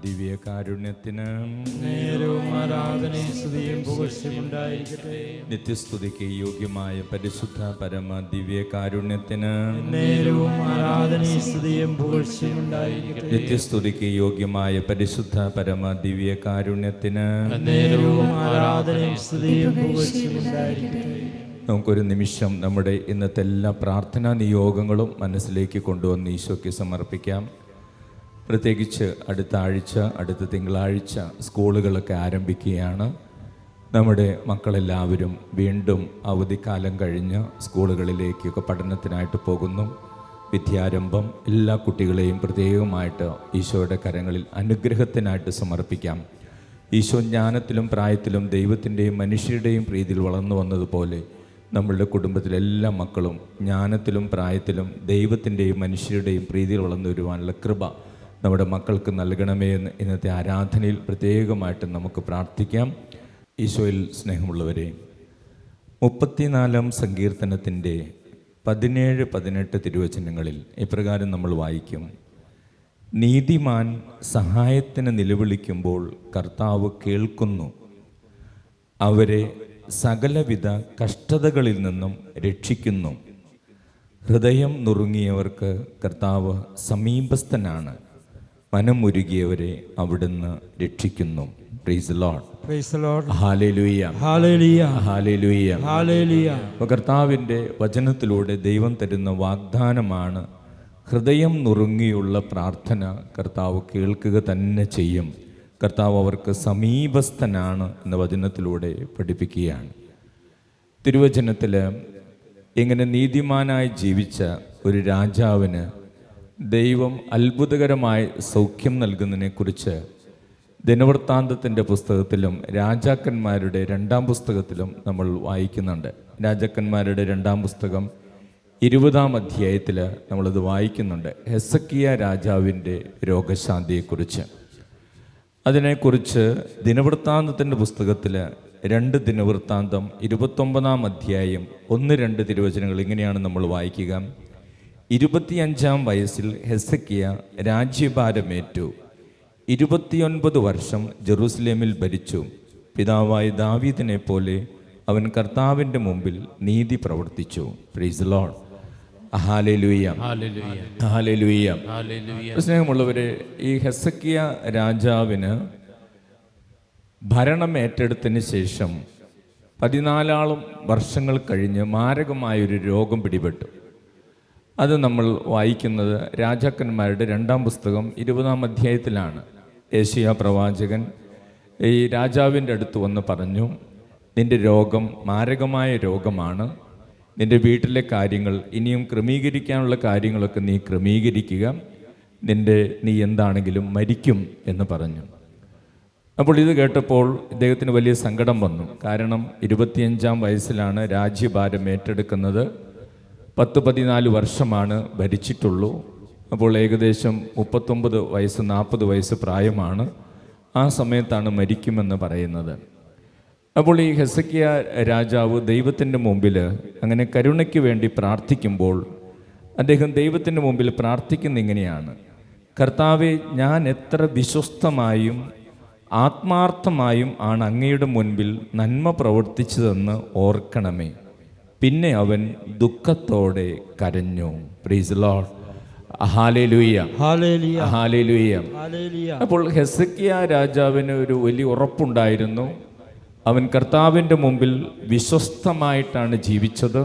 ദിവ്യകാരുണ്യത്തിന് നേരവും ആരാധനയും സ്തുതിയും പുകഴ്ചയും ഉണ്ടായിരിക്കട്ടെ. നിത്യസ്തുതിക്ക് യോഗ്യമായ പരിശുദ്ധ പരമ ദിവ്യകാരുണ്യത്തിന് നേരവും ആരാധനയും സ്തുതിയും പുകഴ്ചയും ഉണ്ടായിരിക്കട്ടെ. നിത്യസ്തുതിക്ക് യോഗ്യമായ പരിശുദ്ധ പരമ ദിവ്യകാരുണ്യത്തിന് നേരവും ആരാധനയും സ്തുതിയും പുകഴ്ചയും ഉണ്ടായിരിക്കട്ടെ. നമുക്കൊരു നിമിഷം നമ്മുടെ ഇന്നത്തെ എല്ലാ പ്രാർത്ഥനാ നിയോഗങ്ങളും മനസ്സിലേക്ക് കൊണ്ടുവന്ന് ഈശോയ്ക്ക് സമർപ്പിക്കാം. പ്രത്യേകിച്ച് അടുത്ത ആഴ്ച, അടുത്ത തിങ്കളാഴ്ച സ്കൂളുകളൊക്കെ ആരംഭിക്കുകയാണ്. നമ്മുടെ മക്കളെല്ലാവരും വീണ്ടും അവധിക്കാലം കഴിഞ്ഞ് സ്കൂളുകളിലേക്കൊക്കെ പഠനത്തിനായിട്ട് പോകുന്നു. വിദ്യാരംഭം എല്ലാ കുട്ടികളെയും പ്രത്യേകമായിട്ട് ഈശോയുടെ കരങ്ങളിൽ അനുഗ്രഹത്തിനായിട്ട് സമർപ്പിക്കാം. ഈശോ ജ്ഞാനത്തിലും പ്രായത്തിലും ദൈവത്തിൻ്റെയും മനുഷ്യരുടെയും പ്രീതിയിൽ വളർന്നു വന്നതുപോലെ നമ്മളുടെ കുടുംബത്തിലെ എല്ലാ മക്കളും ജ്ഞാനത്തിലും പ്രായത്തിലും ദൈവത്തിൻ്റെയും മനുഷ്യരുടെയും പ്രീതിയിൽ വളർന്നു വരുവാനുള്ള കൃപ നമ്മുടെ മക്കൾക്ക് നൽകണമേ എന്ന് ഇന്നത്തെ ആരാധനയിൽ പ്രത്യേകമായിട്ട് നമുക്ക് പ്രാർത്ഥിക്കാം. ഈശോയിൽ സ്നേഹമുള്ളവരെ, 34-ാം സങ്കീർത്തനത്തിൻ്റെ 17-18 തിരുവചനങ്ങളിൽ ഇപ്രകാരം നമ്മൾ വായിക്കും: നീതിമാൻ സഹായത്തിന് നിലവിളിക്കുമ്പോൾ കർത്താവ് കേൾക്കുന്നു, അവരെ സകലവിധ കഷ്ടതകളിൽ നിന്നും രക്ഷിക്കുന്നു. ഹൃദയം നുറുങ്ങിയവർക്ക് കർത്താവ് സമീപസ്ഥനാണ്, മനമുരുകിയവരെ അവിടുന്ന് രക്ഷിക്കുന്നു. Price the Lord. Price the Lord. Hallelujah. Hallelujah. Hallelujah. Hallelujah. കർത്താവിൻ്റെ വചനത്തിലൂടെ ദൈവം തരുന്ന വാഗ്ദാനമാണ്, ഹൃദയം നുറുങ്ങിയുള്ള പ്രാർത്ഥന കർത്താവ് കേൾക്കുക തന്നെ ചെയ്യും. കർത്താവ് അവർക്ക് സമീപസ്ഥനാണ് എന്ന വചനത്തിലൂടെ പഠിപ്പിക്കുകയാണ്. തിരുവചനത്തിൽ ഇങ്ങനെ നീതിമാനായി ജീവിച്ച ഒരു രാജാവിന് ദൈവം അത്ഭുതകരമായി സൗഖ്യം നൽകുന്നതിനെക്കുറിച്ച് ദിനവൃത്താന്തത്തിൻ്റെ പുസ്തകത്തിലും രാജാക്കന്മാരുടെ 2-ാം പുസ്തകത്തിലും നമ്മൾ വായിക്കുന്നുണ്ട്. രാജാക്കന്മാരുടെ 2-ാം പുസ്തകം 20-ാം അധ്യായത്തിൽ നമ്മളത് വായിക്കുന്നുണ്ട്. ഹെസക്കിയ രാജാവിൻ്റെ രോഗശാന്തിയെക്കുറിച്ച്. അതിനെക്കുറിച്ച് ദിനവൃത്താന്തത്തിൻ്റെ പുസ്തകത്തിൽ 2 ദിനവൃത്താന്തം 29-ാം അധ്യായം 1-2 തിരുവചനങ്ങൾ ഇങ്ങനെയാണ് നമ്മൾ വായിക്കുക: 25-ാം വയസ്സിൽ ഹെസക്കിയ രാജ്യഭാരമേറ്റു. 29 വർഷം ജെറൂസലേമിൽ ഭരിച്ചു. പിതാവായ ദാവീദിനെ പോലെ അവൻ കർത്താവിൻ്റെ മുമ്പിൽ നീതി പ്രവർത്തിച്ചു. Price the Lord. Hallelujah. Hallelujah. സ്നേഹമുള്ളവരെ, ഈ ഹെസക്കിയ രാജാവിന് ഭരണം ഏറ്റെടുത്തതിന് ശേഷം 14 വർഷങ്ങൾ കഴിഞ്ഞ് മാരകമായൊരു രോഗം പിടിപെട്ടു. അത് നമ്മൾ വായിക്കുന്നത് രാജാക്കന്മാരുടെ 2-ാം പുസ്തകം 20-ാം അധ്യായത്തിലാണ്. യെശയ്യാ പ്രവാചകൻ ഈ രാജാവിൻ്റെ അടുത്ത് വന്ന് പറഞ്ഞു, നിൻ്റെ രോഗം മാരകമായ രോഗമാണ്, നിൻ്റെ വീട്ടിലെ കാര്യങ്ങൾ ഇനിയും ക്രമീകരിക്കാനുള്ള കാര്യങ്ങളൊക്കെ നീ ക്രമീകരിക്കുക, നീ എന്താണെങ്കിലും മരിക്കും എന്ന് പറഞ്ഞു. അപ്പോൾ ഇത് കേട്ടപ്പോൾ ഇദ്ദേഹത്തിന് വലിയ സങ്കടം വന്നു. കാരണം 25-ാം വയസ്സിലാണ് രാജ്യഭാരം ഏറ്റെടുക്കുന്നത്. 10-14 വർഷമാണ് ഭരിച്ചിട്ടുള്ളൂ. അപ്പോൾ ഏകദേശം 39 വയസ്സ് 40 വയസ്സ് പ്രായമാണ്. ആ സമയത്താണ് മരിക്കുമെന്ന് പറയുന്നത്. അപ്പോൾ ഈ ഹെസക്കിയ രാജാവ് ദൈവത്തിൻ്റെ മുമ്പിൽ അങ്ങനെ കരുണയ്ക്ക് വേണ്ടി പ്രാർത്ഥിക്കുമ്പോൾ അദ്ദേഹം ദൈവത്തിൻ്റെ മുമ്പിൽ പ്രാർത്ഥിക്കുന്ന ഇങ്ങനെയാണ്: കർത്താവെ, ഞാൻ എത്ര വിശ്വസ്തമായും ആത്മാർത്ഥമായും ആണ് അങ്ങയുടെ മുൻപിൽ നന്മ പ്രവർത്തിച്ചതെന്ന് ഓർക്കണമേ. പിന്നെ അവൻ ദുഃഖത്തോടെ കരഞ്ഞു. Price the Lord. Hallelujah. Hallelujah. Hallelujah. Hallelujah. അപ്പോൾ ഹെസക്കിയ രാജാവിന് ഒരു വലിയ ഉറപ്പുണ്ടായിരുന്നു. അവൻ കർത്താവിൻ്റെ മുമ്പിൽ വിശ്വസ്തമായിട്ടാണ് ജീവിച്ചത്,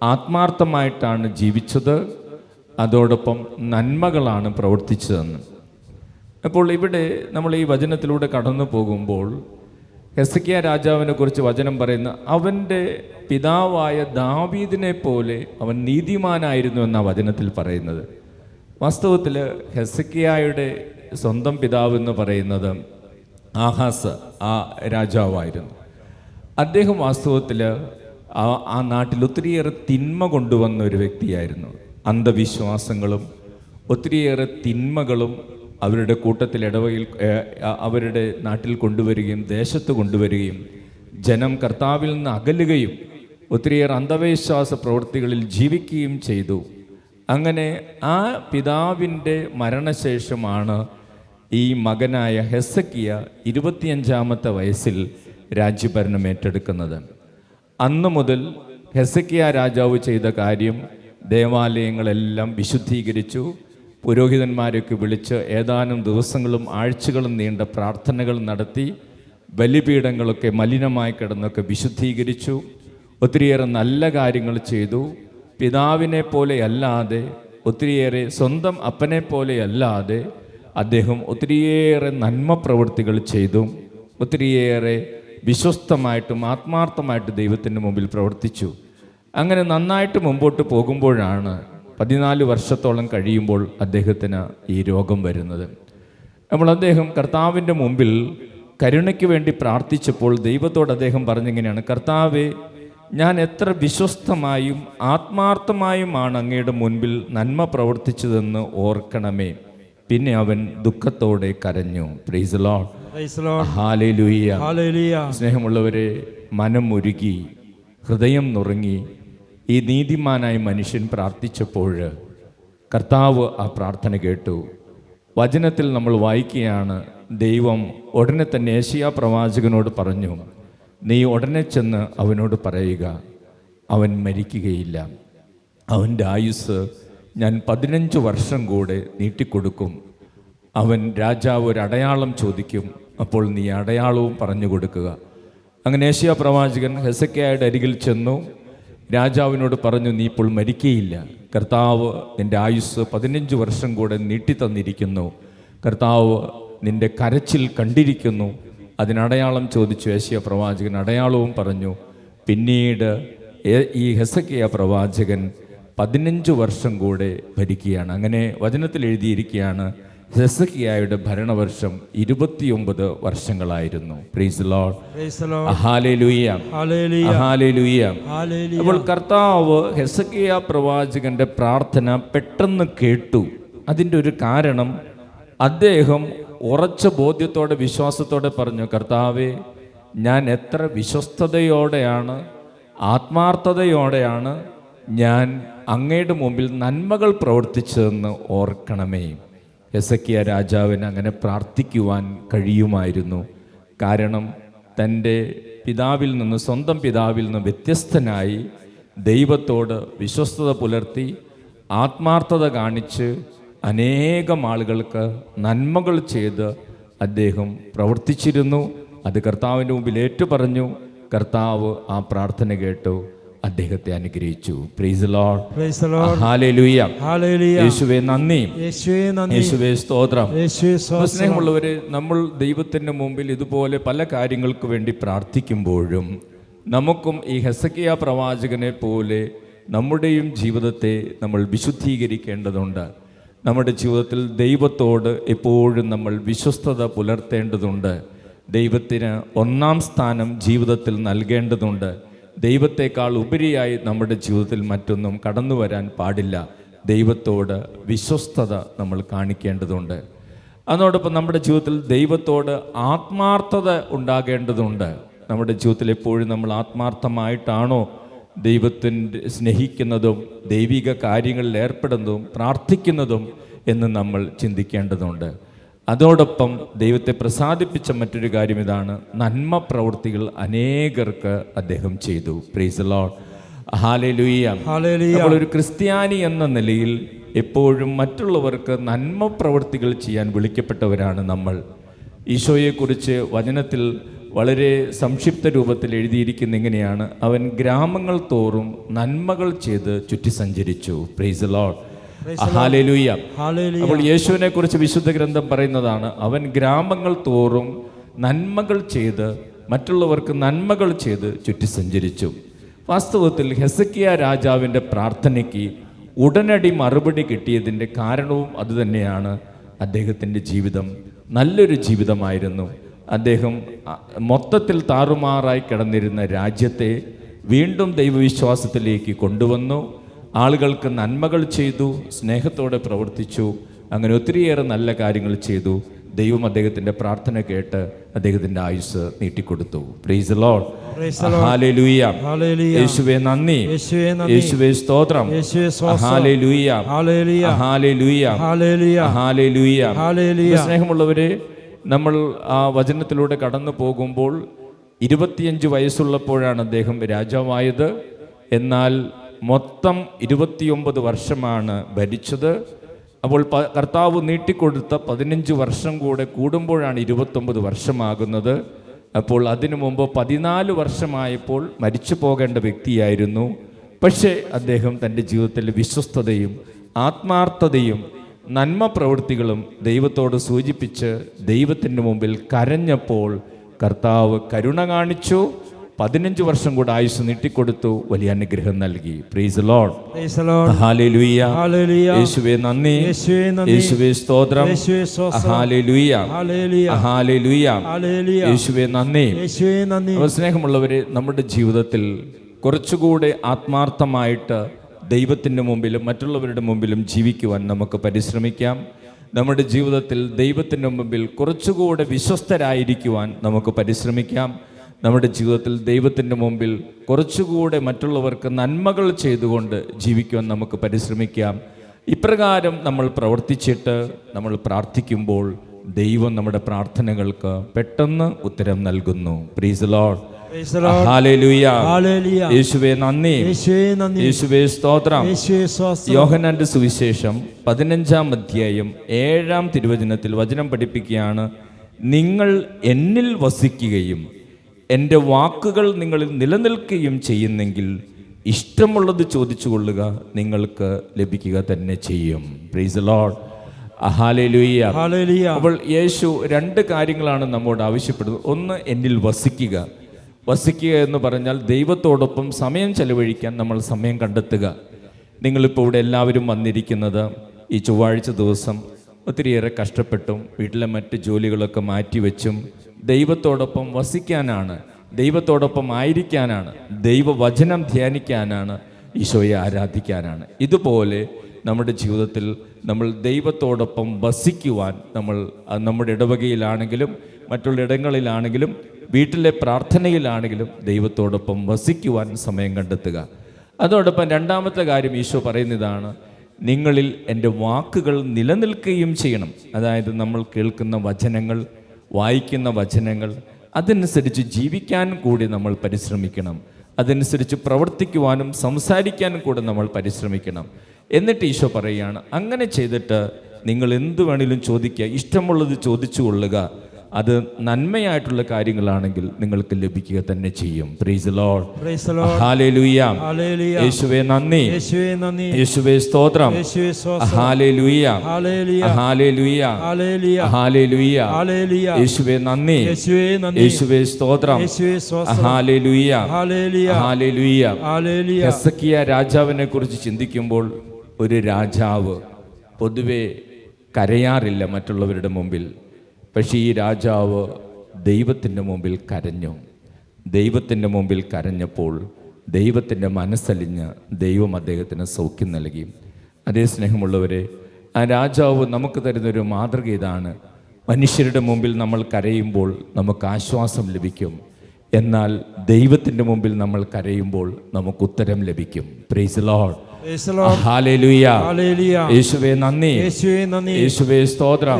ആത്മാർത്ഥമായിട്ടാണ് ജീവിച്ചത്, അതോടൊപ്പം നന്മകളാണ് പ്രവർത്തിച്ചതെന്ന്. അപ്പോൾ ഇവിടെ നമ്മൾ ഈ വചനത്തിലൂടെ കടന്നു പോകുമ്പോൾ ഹെസക്കിയ രാജാവിനെ കുറിച്ച് വചനം പറയുന്ന, അവൻ്റെ പിതാവായ ദാവീദിനെ പോലെ അവൻ നീതിമാനായിരുന്നു എന്ന വചനത്തിൽ പറയുന്നത്. വാസ്തവത്തിൽ ഹെസക്കിയായുടെ സ്വന്തം പിതാവ് എന്ന് പറയുന്നത് ആഹാസ് ആ രാജാവായിരുന്നു. അദ്ദേഹം വാസ്തവത്തിൽ ആ നാട്ടിൽ ഒത്തിരിയേറെ തിന്മ കൊണ്ടുവന്ന ഒരു വ്യക്തിയായിരുന്നു. അന്ധവിശ്വാസങ്ങളും ഒത്തിരിയേറെ തിന്മകളും അവരുടെ കൂട്ടത്തിൽ ഇടവയിൽ അവരുടെ നാട്ടിൽ കൊണ്ടുവരികയും ദേശത്ത് കൊണ്ടുവരികയും ജനം കർത്താവിൽ നിന്ന് അകലുകയും ഒത്തിരിയേറെ അന്ധവിശ്വാസ പ്രവൃത്തികളിൽ ജീവിക്കുകയും ചെയ്തു. അങ്ങനെ ആ പിതാവിൻ്റെ മരണശേഷമാണ് ഈ മകനായ ഹെസക്കിയ 25-ാമത്തെ വയസ്സിൽ രാജ്യഭരണം ഏറ്റെടുക്കുന്നത്. അന്നു മുതൽ ഹെസക്കിയ രാജാവ് ചെയ്ത കാര്യം ദേവാലയങ്ങളെല്ലാം വിശുദ്ധീകരിച്ചു. പുരോഹിതന്മാരൊക്കെ വിളിച്ച് ഏതാനും ദിവസങ്ങളും ആഴ്ചകളും നീണ്ട പ്രാർത്ഥനകൾ നടത്തി. ബലിപീഠങ്ങളൊക്കെ മലിനമായി കിടന്നൊക്കെ വിശുദ്ധീകരിച്ചു. ഒത്തിരിയേറെ നല്ല കാര്യങ്ങൾ ചെയ്തു. പിതാവിനെ പോലെയല്ലാതെ, ഒത്തിരിയേറെ സ്വന്തം അപ്പനെ പോലെയല്ലാതെ അദ്ദേഹം ഒത്തിരിയേറെ നന്മ പ്രവൃത്തികൾ ചെയ്തു. ഒത്തിരിയേറെ വിശ്വസ്തമായിട്ടും ആത്മാർത്ഥമായിട്ട് ദൈവത്തിൻ്റെ മുമ്പിൽ പ്രവർത്തിച്ചു. അങ്ങനെ നന്നായിട്ട് മുമ്പോട്ട് പോകുമ്പോഴാണ് 14 വർഷത്തോളം കഴിയുമ്പോൾ അദ്ദേഹത്തിന് ഈ രോഗം വരുന്നത്. അപ്പോൾ അദ്ദേഹം കർത്താവിൻ്റെ മുമ്പിൽ കരുണയ്ക്ക് വേണ്ടി പ്രാർത്ഥിച്ചപ്പോൾ ദൈവത്തോട് അദ്ദേഹം പറഞ്ഞിങ്ങനെയാണ്: കർത്താവേ, ഞാൻ എത്ര വിശ്വസ്തമായും ആത്മാർത്ഥമായുമാണ് അങ്ങയുടെ മുൻപിൽ നന്മ പ്രവർത്തിച്ചതെന്ന് ഓർക്കണമേ. പിന്നെ അവൻ ദുഃഖത്തോടെ കരഞ്ഞു. Price the Lord. ഹല്ലേലൂയ. സ്നേഹമുള്ളവരെ, മനമുരുകി ഹൃദയം നുറുങ്ങി ഈ നീതിമാനായ മനുഷ്യൻ പ്രാർത്ഥിച്ചപ്പോൾ കർത്താവ് ആ പ്രാർത്ഥന കേട്ടു. വചനത്തിൽ നമ്മൾ വായിക്കുകയാണ്, ദൈവം ഉടനെ തന്നെ യെശയ്യാ പ്രവാചകനോട് പറഞ്ഞു, നീ ഉടനെ ചെന്ന് അവനോട് പറയുക, അവൻ മരിക്കുകയില്ല, അവൻ്റെ ആയുസ് ഞാൻ 15 വർഷം കൂടെ നീട്ടിക്കൊടുക്കും. അവൻ രാജാവ് ഒരു അടയാളം ചോദിക്കും, അപ്പോൾ നീ അടയാളവും പറഞ്ഞു കൊടുക്കുക. അങ്ങനെ യെശയ്യാ പ്രവാചകൻ ഹെസക്കിയായുടെ അരികിൽ ചെന്നു. രാജാവിനോട് പറഞ്ഞു, നീ ഇപ്പോൾ മരിക്കുകയില്ല, കർത്താവ് നിൻ്റെ ആയുസ് 15 വർഷം കൂടെ നീട്ടിത്തന്നിരിക്കുന്നു, കർത്താവ് നിൻ്റെ കരച്ചിൽ കണ്ടിരിക്കുന്നു. അതിനടയാളം ചോദിച്ചു. യെശയ്യാ പ്രവാചകൻ അടയാളവും പറഞ്ഞു. പിന്നീട് ഈ ഹെസക്കിയ പ്രവാചകൻ 15 വർഷം കൂടെ ഭരിക്കുകയാണ്. അങ്ങനെ വചനത്തിൽ എഴുതിയിരിക്കുകയാണ്, ഹെസക്കിയായുടെ ഭരണവർഷം 29 വർഷങ്ങളായിരുന്നു. Praise the Lord. Hallelujah. Hallelujah. അപ്പോൾ കർത്താവ് ഹെസക്കിയ പ്രവാചകന്റെ പ്രാർത്ഥന പെട്ടെന്ന് കേട്ടു. അതിൻ്റെ ഒരു കാരണം, അദ്ദേഹം ഉറച്ച ബോധ്യത്തോടെ വിശ്വാസത്തോടെ പറഞ്ഞു, കർത്താവേ, ഞാൻ എത്ര വിശ്വസ്തയോടെയാണ് ആത്മാർത്ഥതയോടെയാണ് ഞാൻ അങ്ങയുടെ മുമ്പിൽ നന്മകൾ പ്രവർത്തിച്ചതെന്ന് ഓർക്കണമേ. ഹെസക്കിയ രാജാവിന് അങ്ങനെ പ്രാർത്ഥിക്കുവാൻ കഴിയുമായിരുന്നു. കാരണം തൻ്റെ പിതാവിൽ നിന്ന്, സ്വന്തം പിതാവിൽ നിന്ന് വ്യത്യസ്തനായി ദൈവത്തോട് വിശ്വസ്തത പുലർത്തി ആത്മാർത്ഥത കാണിച്ച് അനേകം ആളുകൾക്ക് നന്മകൾ ചെയ്ത് അദ്ദേഹം പ്രവർത്തിച്ചിരുന്നു. അത് കർത്താവിൻ്റെ മുമ്പിൽ ഏറ്റുപറഞ്ഞു. കർത്താവ് ആ പ്രാർത്ഥന കേട്ടു, അദ്ദേഹത്തെ അനുഗ്രഹിച്ചു. Price the Lord. ഹല്ലേലൂയ. യേശുവേ നന്ദി, യേശുവേ സ്തോത്രം. സ്നേഹമുള്ളവരെ, നമ്മൾ ദൈവത്തിൻ്റെ മുമ്പിൽ ഇതുപോലെ പല കാര്യങ്ങൾക്ക് വേണ്ടി പ്രാർത്ഥിക്കുമ്പോഴും നമുക്കും ഈ ഹെസക്കിയ പ്രവാചകനെ പോലെ നമ്മുടെയും ജീവിതത്തെ നമ്മൾ വിശുദ്ധീകരിക്കേണ്ടതുണ്ട്. നമ്മുടെ ജീവിതത്തിൽ ദൈവത്തോട് എപ്പോഴും നമ്മൾ വിശ്വസ്തത പുലർത്തേണ്ടതുണ്ട്. ദൈവത്തിന് 1-ാം സ്ഥാനം ജീവിതത്തിൽ നൽകേണ്ടതുണ്ട്. ദൈവത്തെക്കാൾ ഉപരിയായി നമ്മുടെ ജീവിതത്തിൽ മറ്റൊന്നും കടന്നു വരാൻ പാടില്ല. ദൈവത്തോട് വിശ്വസ്തത നമ്മൾ കാണിക്കേണ്ടതുണ്ട്. അതോടൊപ്പം നമ്മുടെ ജീവിതത്തിൽ ദൈവത്തോട് ആത്മാർത്ഥത ഉണ്ടാകേണ്ടതുണ്ട്. നമ്മുടെ ജീവിതത്തിൽ എപ്പോഴും നമ്മൾ ആത്മാർത്ഥമായിട്ടാണോ ദൈവത്തിൻ്റെ സ്നേഹിക്കുന്നതും ദൈവിക കാര്യങ്ങളിൽ ഏർപ്പെടുന്നതും പ്രാർത്ഥിക്കുന്നതും എന്ന് നമ്മൾ ചിന്തിക്കേണ്ടതുണ്ട്. അതോടൊപ്പം ദൈവത്തെ പ്രസാദിപ്പിച്ച മറ്റൊരു കാര്യം ഇതാണ്, നന്മ പ്രവൃത്തികൾ അനേകർക്ക് അദ്ദേഹം ചെയ്തു. Price the Lord. ഹല്ലേലൂയ. അപ്പോൾ ഒരു ക്രിസ്ത്യാനി എന്ന നിലയിൽ എപ്പോഴും മറ്റുള്ളവർക്ക് നന്മ പ്രവൃത്തികൾ ചെയ്യാൻ വിളിക്കപ്പെട്ടവരാണ് നമ്മൾ. ഈശോയെക്കുറിച്ച് വചനത്തിൽ വളരെ സംക്ഷിപ്ത രൂപത്തിൽ എഴുതിയിരിക്കുന്ന ഇങ്ങനെയാണ്, അവൻ ഗ്രാമങ്ങൾ തോറും നന്മകൾ ചെയ്ത് ചുറ്റി സഞ്ചരിച്ചു. Price the Lord. ഹല്ലേലൂയ. അപ്പോൾ യേശുവിനെ കുറിച്ച് വിശുദ്ധ ഗ്രന്ഥം പറയുന്നതാണ്, അവൻ ഗ്രാമങ്ങൾ തോറും നന്മകൾ ചെയ്ത്, മറ്റുള്ളവർക്ക് നന്മകൾ ചെയ്ത് ചുറ്റി സഞ്ചരിച്ചു. വാസ്തവത്തിൽ ഹെസക്കിയ രാജാവിൻ്റെ പ്രാർത്ഥനയ്ക്ക് ഉടനടി മറുപടി കിട്ടിയതിൻ്റെ കാരണവും അതുതന്നെയാണ്. അദ്ദേഹത്തിൻ്റെ ജീവിതം നല്ലൊരു ജീവിതമായിരുന്നു. അദ്ദേഹം മൊത്തത്തിൽ താറുമാറായി കിടന്നിരുന്ന രാജ്യത്തെ വീണ്ടും ദൈവവിശ്വാസത്തിലേക്ക് കൊണ്ടുവന്നു. ആളുകൾക്ക് നന്മകൾ ചെയ്തു, സ്നേഹത്തോടെ പ്രവർത്തിച്ചു. അങ്ങനെ ഒത്തിരിയേറെ നല്ല കാര്യങ്ങൾ ചെയ്തു. ദൈവം അദ്ദേഹത്തിൻ്റെ പ്രാർത്ഥന കേട്ട് അദ്ദേഹത്തിൻ്റെ ആയുസ് നീട്ടിക്കൊടുത്തു. Praise the Lord. ഹല്ലേലൂയ. യേശുവേ നന്ദി, യേശുവേ സ്തോത്രം, ഹല്ലേലൂയ, ഹല്ലേലൂയ, ഹല്ലേലൂയ. സ്നേഹമുള്ളവരെ, നമ്മൾ ആ വചനത്തിലൂടെ കടന്നു പോകുമ്പോൾ 25 വയസ്സുള്ളപ്പോഴാണ് അദ്ദേഹം രാജാവായത്. എന്നാൽ മൊത്തം 29 വർഷമാണ് ഭരിച്ചത്. അപ്പോൾ കർത്താവ് നീട്ടിക്കൊടുത്ത 15 വർഷം കൂടെ കൂടുമ്പോഴാണ് 29 വർഷമാകുന്നത്. അപ്പോൾ അതിനു മുമ്പ് 14 വർഷമായപ്പോൾ മരിച്ചു പോകേണ്ട വ്യക്തിയായിരുന്നു. പക്ഷേ അദ്ദേഹം തൻ്റെ ജീവിതത്തിലെ വിശ്വസ്തതയും ആത്മാർത്ഥതയും നന്മ പ്രവൃത്തികളും ദൈവത്തോട് സൂചിപ്പിച്ച് ദൈവത്തിൻ്റെ മുമ്പിൽ കരഞ്ഞപ്പോൾ കർത്താവ് കരുണ കാണിച്ചു. 15 വർഷം കൂടെ ആയുസ് നീട്ടിക്കൊടുത്തു, വലിയ അനുഗ്രഹം നൽകി. Price the Lord. ഹല്ലേലൂയ. യേശുവേ നന്ദി, യേശുവേ സ്തോത്രം, ഹല്ലേലൂയ, ഹല്ലേലൂയ, യേശുവേ നന്ദി. സ്നേഹമുള്ളവരെ, നമ്മുടെ ജീവിതത്തിൽ കുറച്ചുകൂടെ ആത്മാർത്ഥമായിട്ട് ദൈവത്തിൻ്റെ മുമ്പിലും മറ്റുള്ളവരുടെ മുമ്പിലും ജീവിക്കുവാൻ നമുക്ക് പരിശ്രമിക്കാം. നമ്മുടെ ജീവിതത്തിൽ ദൈവത്തിൻ്റെ മുമ്പിൽ കുറച്ചുകൂടെ വിശ്വസ്തരായിരിക്കുവാൻ നമുക്ക് പരിശ്രമിക്കാം. നമ്മുടെ ജീവിതത്തിൽ ദൈവത്തിൻ്റെ മുമ്പിൽ കുറച്ചുകൂടെ മറ്റുള്ളവർക്ക് നന്മകൾ ചെയ്തുകൊണ്ട് ജീവിക്കുവാൻ നമുക്ക് പരിശ്രമിക്കാം. ഇപ്രകാരം നമ്മൾ പ്രവർത്തിച്ചിട്ട് നമ്മൾ പ്രാർത്ഥിക്കുമ്പോൾ ദൈവം നമ്മുടെ പ്രാർത്ഥനകൾക്ക് പെട്ടെന്ന് ഉത്തരം നൽകുന്നു. Price the Lord. ഹല്ലേലൂയ. യേശുവേ നന്ദി, യേശുവേ സ്തോത്രം. യോഹന്നാന്റെ സുവിശേഷം 15-ാം അധ്യായം 7-ാം തിരുവചനത്തിൽ വചനം പഠിപ്പിക്കുകയാണ്, നിങ്ങൾ എന്നിൽ വസിക്കുകയും എൻ്റെ വാക്കുകൾ നിങ്ങളിൽ നിലനിൽക്കുകയും ചെയ്യുന്നെങ്കിൽ ഇഷ്ടമുള്ളത് ചോദിച്ചു കൊള്ളുക, നിങ്ങൾക്ക് ലഭിക്കുക തന്നെ ചെയ്യും. Price the Lord. ഹല്ലേലൂയ. അപ്പോൾ യേശു 2 കാര്യങ്ങളാണ് നമ്മോട് ആവശ്യപ്പെടുന്നത്. ഒന്ന്, എന്നിൽ വസിക്കുക. വസിക്കുക എന്ന് പറഞ്ഞാൽ ദൈവത്തോടൊപ്പം സമയം ചെലവഴിക്കാൻ നമ്മൾ സമയം കണ്ടെത്തുക. നിങ്ങളിപ്പോൾ ഇവിടെ എല്ലാവരും വന്നിരിക്കുന്നത് ഈ ചൊവ്വാഴ്ച ദിവസം ഒത്തിരിയേറെ കഷ്ടപ്പെട്ടും വീട്ടിലെ മറ്റ് ജോലികളൊക്കെ മാറ്റിവെച്ചും ദൈവത്തോടൊപ്പം വസിക്കാനാണ്, ദൈവത്തോടൊപ്പം ആയിരിക്കാനാണ്, ദൈവവചനം ധ്യാനിക്കാനാണ്, ഈശോയെ ആരാധിക്കാനാണ്. ഇതുപോലെ നമ്മുടെ ജീവിതത്തിൽ നമ്മൾ ദൈവത്തോടൊപ്പം വസിക്കുവാൻ നമ്മുടെ ഇടവകയിലാണെങ്കിലും മറ്റുള്ള ഇടങ്ങളിലാണെങ്കിലും വീട്ടിലെ പ്രാർത്ഥനയിലാണെങ്കിലും ദൈവത്തോടൊപ്പം വസിക്കുവാൻ സമയം കണ്ടെത്തുക. അതോടൊപ്പം 2-ാമത്തെ കാര്യം ഈശോ പറയുന്നതാണ്, നിങ്ങളിൽ എൻ്റെ വാക്കുകൾ നിലനിൽക്കുകയും ചെയ്യണം. അതായത് നമ്മൾ കേൾക്കുന്ന വചനങ്ങൾ, വായിക്കുന്ന വചനങ്ങൾ, അതനുസരിച്ച് ജീവിക്കാൻ കൂടി നമ്മൾ പരിശ്രമിക്കണം. അതനുസരിച്ച് പ്രവർത്തിക്കുവാനും സംസാരിക്കാനും കൂടെ നമ്മൾ പരിശ്രമിക്കണം. എന്നിട്ട് ഈശോ പറയുകയാണ്, അങ്ങനെ ചെയ്തിട്ട് നിങ്ങൾ എന്ത് വേണമെങ്കിലും ചോദിക്കുക, ഇഷ്ടമുള്ളത് ചോദിച്ചു കൊള്ളുക. അത് നന്മയായിട്ടുള്ള കാര്യങ്ങളാണെങ്കിൽ നിങ്ങൾക്ക് ലഭിക്കുക തന്നെ ചെയ്യും. Price the Lord. ഹല്ലേലൂയ. യേശുവേ നന്ദി, യേശുവേ സ്തോത്രം, ഹല്ലേലൂയ, ഹല്ലേലൂയ, ഹല്ലേലൂയ, യേശുവേ നന്ദി, യേശുവേ സ്തോത്രം, ഹല്ലേലൂയ, ഹല്ലേലൂയ. ഹെസക്കിയ രാജാവിനെ കുറിച്ച് ചിന്തിക്കുമ്പോൾ, ഒരു രാജാവ് പൊതുവെ കരയാറില്ല മറ്റുള്ളവരുടെ മുമ്പിൽ. പക്ഷേ ഈ രാജാവ് ദൈവത്തിൻ്റെ മുമ്പിൽ കരഞ്ഞു. ദൈവത്തിൻ്റെ മുമ്പിൽ കരഞ്ഞപ്പോൾ ദൈവത്തിൻ്റെ മനസ്സലിഞ്ഞ് ദൈവം അദ്ദേഹത്തിന് സൗഖ്യം നൽകി. അതേ സ്നേഹമുള്ളവരെ, ആ രാജാവ് നമുക്ക് തരുന്നൊരു മാതൃക ഇതാണ്. മനുഷ്യരുടെ മുമ്പിൽ നമ്മൾ കരയുമ്പോൾ നമുക്ക് ആശ്വാസം ലഭിക്കും. എന്നാൽ ദൈവത്തിൻ്റെ മുമ്പിൽ നമ്മൾ കരയുമ്പോൾ നമുക്ക് ഉത്തരം ലഭിക്കും. Price the Lord. ഹല്ലേലൂയ. യേശുവേ നന്ദി, യേശുവേ സ്തോത്രം,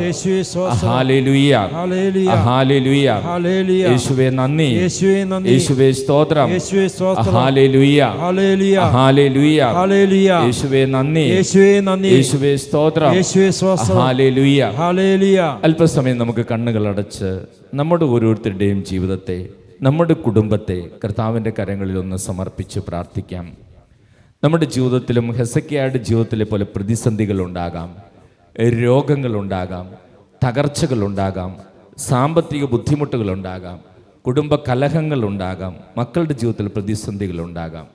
ഹല്ലേലൂയ, ഹല്ലേലൂയ, യേശുവേ നന്ദി, യേശുവേ സ്തോത്രം, ഹല്ലേലൂയ, ഹല്ലേലൂയ, യേശുവേ നന്ദി, യേശുവേ സ്തോത്രം, ഹല്ലേലൂയ. അല്പസമയം നമുക്ക് കണ്ണുകൾ അടച്ച് നമ്മുടെ ഓരോരുത്തരുടെയും ജീവിതത്തെ, നമ്മുടെ കുടുംബത്തെ കർത്താവിൻ്റെ കരങ്ങളിൽ ഒന്ന് സമർപ്പിച്ച് പ്രാർത്ഥിക്കാം. നമ്മുടെ ജീവിതത്തിലും ഹെസക്കിയായുടെ ജീവിതത്തിലെ പോലെ പ്രതിസന്ധികളുണ്ടാകാം, രോഗങ്ങളുണ്ടാകാം, തകർച്ചകളുണ്ടാകാം, സാമ്പത്തിക ബുദ്ധിമുട്ടുകളുണ്ടാകാം, കുടുംബ കലഹങ്ങളുണ്ടാകാം, മക്കളുടെ ജീവിതത്തിൽ പ്രതിസന്ധികളുണ്ടാകാം.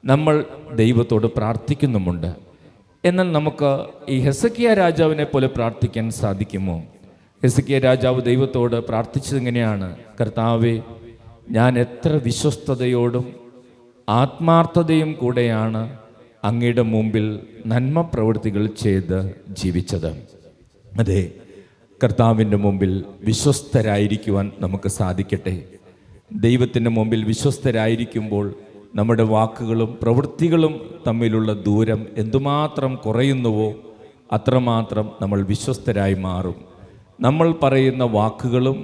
നമ്മൾ ദൈവത്തോട് പ്രാർത്ഥിക്കുന്നുമുണ്ട്. എന്നാൽ നമുക്ക് ഈ ഹെസക്കിയ രാജാവിനെ പോലെ പ്രാർത്ഥിക്കാൻ സാധിക്കുമോ? ഹെസക്കിയ രാജാവ് ദൈവത്തോട് പ്രാർത്ഥിച്ചതെങ്ങനെയാണ്? കർത്താവേ, ഞാൻ എത്ര വിശ്വസ്തയോടും ആത്മാർത്ഥതയും കൂടെയാണ് അങ്ങയുടെ മുമ്പിൽ നന്മ പ്രവൃത്തികൾ ചെയ്ത് ജീവിച്ചത്. അതെ, കർത്താവിൻ്റെ മുമ്പിൽ വിശ്വസ്തരായിരിക്കുവാൻ നമുക്ക് സാധിക്കട്ടെ. ദൈവത്തിൻ്റെ മുമ്പിൽ വിശ്വസ്തരായിരിക്കുമ്പോൾ നമ്മുടെ വാക്കുകളും പ്രവൃത്തികളും തമ്മിലുള്ള ദൂരം എന്തുമാത്രം കുറയുന്നുവോ അത്രമാത്രം നമ്മൾ വിശ്വസ്തരായി മാറും. നമ്മൾ പറയുന്ന വാക്കുകളും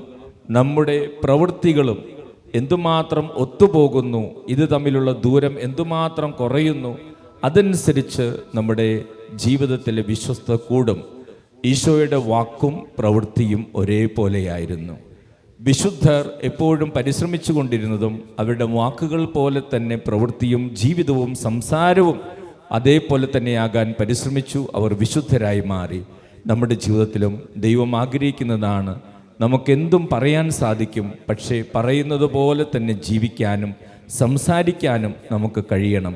നമ്മുടെ പ്രവൃത്തികളും എന്തുമാത്രം ഒത്തുപോകുന്നു, ഇത് തമ്മിലുള്ള ദൂരം എന്തുമാത്രം കുറയുന്നു, അതനുസരിച്ച് നമ്മുടെ ജീവിതത്തിലെ വിശ്വസ്തത കൂടും. ഈശോയുടെ വാക്കും പ്രവൃത്തിയും ഒരേപോലെയായിരുന്നു. വിശുദ്ധർ എപ്പോഴും പരിശ്രമിച്ചു കൊണ്ടിരുന്നതും അവരുടെ വാക്കുകൾ പോലെ തന്നെ പ്രവൃത്തിയും ജീവിതവും സംസാരവും അതേപോലെ തന്നെയാകാൻ പരിശ്രമിച്ചു. അവർ വിശുദ്ധരായി മാറി. നമ്മുടെ ജീവിതത്തിലും ദൈവം ആഗ്രഹിക്കുന്നതാണ് നമുക്കെന്തും പറയാൻ സാധിക്കും, പക്ഷേ പറയുന്നത് പോലെ തന്നെ ജീവിക്കാനും സംസാരിക്കാനും നമുക്ക് കഴിയണം.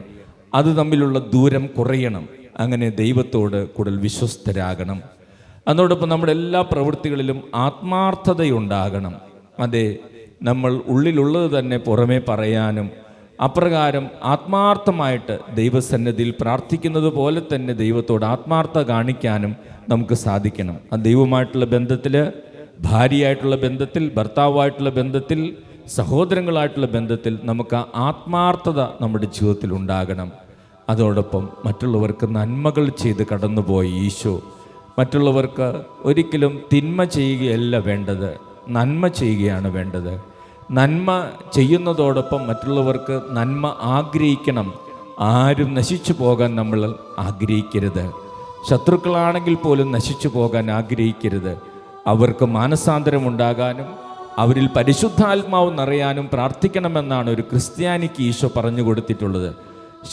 അത് തമ്മിലുള്ള ദൂരം കുറയണം. അങ്ങനെ ദൈവത്തോട് കൂടുതൽ വിശ്വസ്തരാകണം. അതോടൊപ്പം നമ്മുടെ എല്ലാ പ്രവൃത്തികളിലും ആത്മാർത്ഥതയുണ്ടാകണം. അതെ, നമ്മൾ ഉള്ളിലുള്ളത് തന്നെ പുറമേ പറയാനും അപ്രകാരം ആത്മാർത്ഥമായിട്ട് ദൈവസന്നിധിയിൽ പ്രാർത്ഥിക്കുന്നത് പോലെ തന്നെ ദൈവത്തോട് ആത്മാർത്ഥത കാണിക്കാനും നമുക്ക് സാധിക്കണം. ആ ദൈവമായിട്ടുള്ള ബന്ധത്തിൽ, ഭാര്യയായിട്ടുള്ള ബന്ധത്തിൽ, ഭർത്താവായിട്ടുള്ള ബന്ധത്തിൽ, സഹോദരങ്ങളായിട്ടുള്ള ബന്ധത്തിൽ നമുക്ക് ആത്മാർത്ഥത നമ്മുടെ ജീവിതത്തിൽ ഉണ്ടാകണം. അതോടൊപ്പം മറ്റുള്ളവർക്ക് നന്മകൾ ചെയ്ത് കടന്നുപോയി ഈശോ മറ്റുള്ളവർക്ക് ഒരിക്കലും തിന്മ ചെയ്യുകയല്ല വേണ്ടത്, നന്മ ചെയ്യുകയാണ് വേണ്ടത്. നന്മ ചെയ്യുന്നതോടൊപ്പം മറ്റുള്ളവർക്ക് നന്മ ആഗ്രഹിക്കണം. ആരും നശിച്ചു പോകാൻ നമ്മൾ ആഗ്രഹിക്കരുത്. ശത്രുക്കളാണെങ്കിൽ പോലും നശിച്ചു പോകാൻ ആഗ്രഹിക്കരുത്. അവർക്ക് മാനസാന്തരമുണ്ടാകാനും അവരിൽ പരിശുദ്ധാത്മാവ് നിറയാനും പ്രാർത്ഥിക്കണമെന്നാണ് ഒരു ക്രിസ്ത്യാനിക്ക് ഈശോ പറഞ്ഞു കൊടുത്തിട്ടുള്ളത്.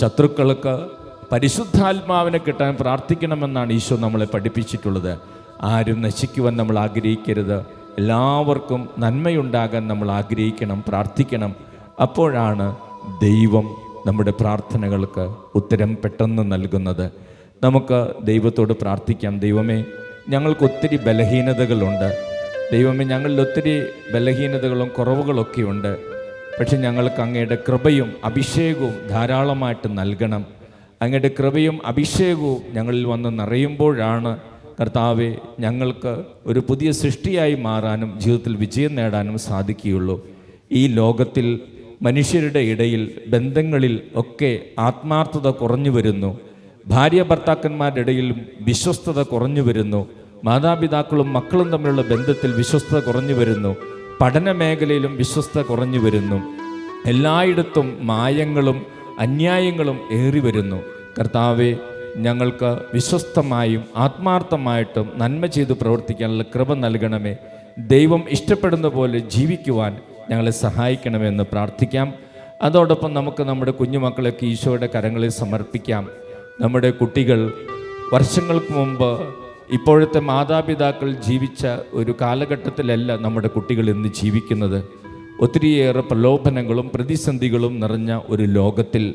ശത്രുക്കൾക്ക് പരിശുദ്ധാത്മാവിനെ കിട്ടാൻ പ്രാർത്ഥിക്കണമെന്നാണ് ഈശോ നമ്മളെ പഠിപ്പിച്ചിട്ടുള്ളത്. ആരും നശിക്കുവാൻ നമ്മൾ ആഗ്രഹിക്കരുത്. എല്ലാവർക്കും നന്മയുണ്ടാകാൻ നമ്മൾ ആഗ്രഹിക്കണം, പ്രാർത്ഥിക്കണം. അപ്പോഴാണ് ദൈവം നമ്മുടെ പ്രാർത്ഥനകൾക്ക് ഉത്തരം പെട്ടെന്ന് നൽകുന്നത്. നമുക്ക് ദൈവത്തോട് പ്രാർത്ഥിക്കാം. ദൈവമേ, ഞങ്ങൾക്ക് ഒത്തിരി ബലഹീനതകളുണ്ട്. ദൈവമേ, ഞങ്ങളിൽ ഒത്തിരി ബലഹീനതകളും കുറവുകളൊക്കെയുണ്ട്. പക്ഷെ ഞങ്ങൾക്ക് അങ്ങയുടെ കൃപയും അഭിഷേകവും ധാരാളമായിട്ട് നൽകണം. അങ്ങയുടെ കൃപയും അഭിഷേകവും ഞങ്ങളിൽ വന്ന് നിറയുമ്പോഴാണ് കർത്താവെ ഞങ്ങൾക്ക് ഒരു പുതിയ സൃഷ്ടിയായി മാറാനും ജീവിതത്തിൽ വിജയം നേടാനും സാധിക്കുകയുള്ളൂ. ഈ ലോകത്തിൽ മനുഷ്യരുടെ ഇടയിൽ ബന്ധങ്ങളിൽ ഒക്കെ ആത്മാർത്ഥത കുറഞ്ഞു വരുന്നു. ഭാര്യ ഭർത്താക്കന്മാരുടെ ഇടയിലും വിശ്വസ്തത കുറഞ്ഞു വരുന്നു. മാതാപിതാക്കളും മക്കളും തമ്മിലുള്ള ബന്ധത്തിൽ വിശ്വസ്തത കുറഞ്ഞു വരുന്നു. പഠന മേഖലയിലും വിശ്വസ്തത കുറഞ്ഞു വരുന്നു. എല്ലായിടത്തും മായങ്ങളും അന്യായങ്ങളും ഏറി വരുന്നു. കർത്താവെ, ഞങ്ങൾക്ക് വിശ്വസ്തമായും ആത്മാർത്ഥമായിട്ടും നന്മ ചെയ്ത് പ്രവർത്തിക്കാനുള്ള കൃപ നൽകണമേ. ദൈവം ഇഷ്ടപ്പെടുന്ന പോലെ ജീവിക്കുവാൻ ഞങ്ങളെ സഹായിക്കണമെന്ന് പ്രാർത്ഥിക്കാം. അതോടൊപ്പം നമുക്ക് നമ്മുടെ കുഞ്ഞുമക്കളൊക്കെ ഈശോയുടെ കരങ്ങളിൽ സമർപ്പിക്കാം. നമ്മുടെ കുട്ടികൾ വർഷങ്ങൾക്ക് മുമ്പ് ഇപ്പോഴത്തെ മാതാപിതാക്കൾ ജീവിച്ച ഒരു കാലഘട്ടത്തിലല്ല നമ്മുടെ കുട്ടികൾ ഇന്ന് ജീവിക്കുന്നത്. ഒത്തിരിയേറെ പ്രലോഭനങ്ങളും പ്രതിസന്ധികളും നിറഞ്ഞ ഒരു ലോകത്തിൽ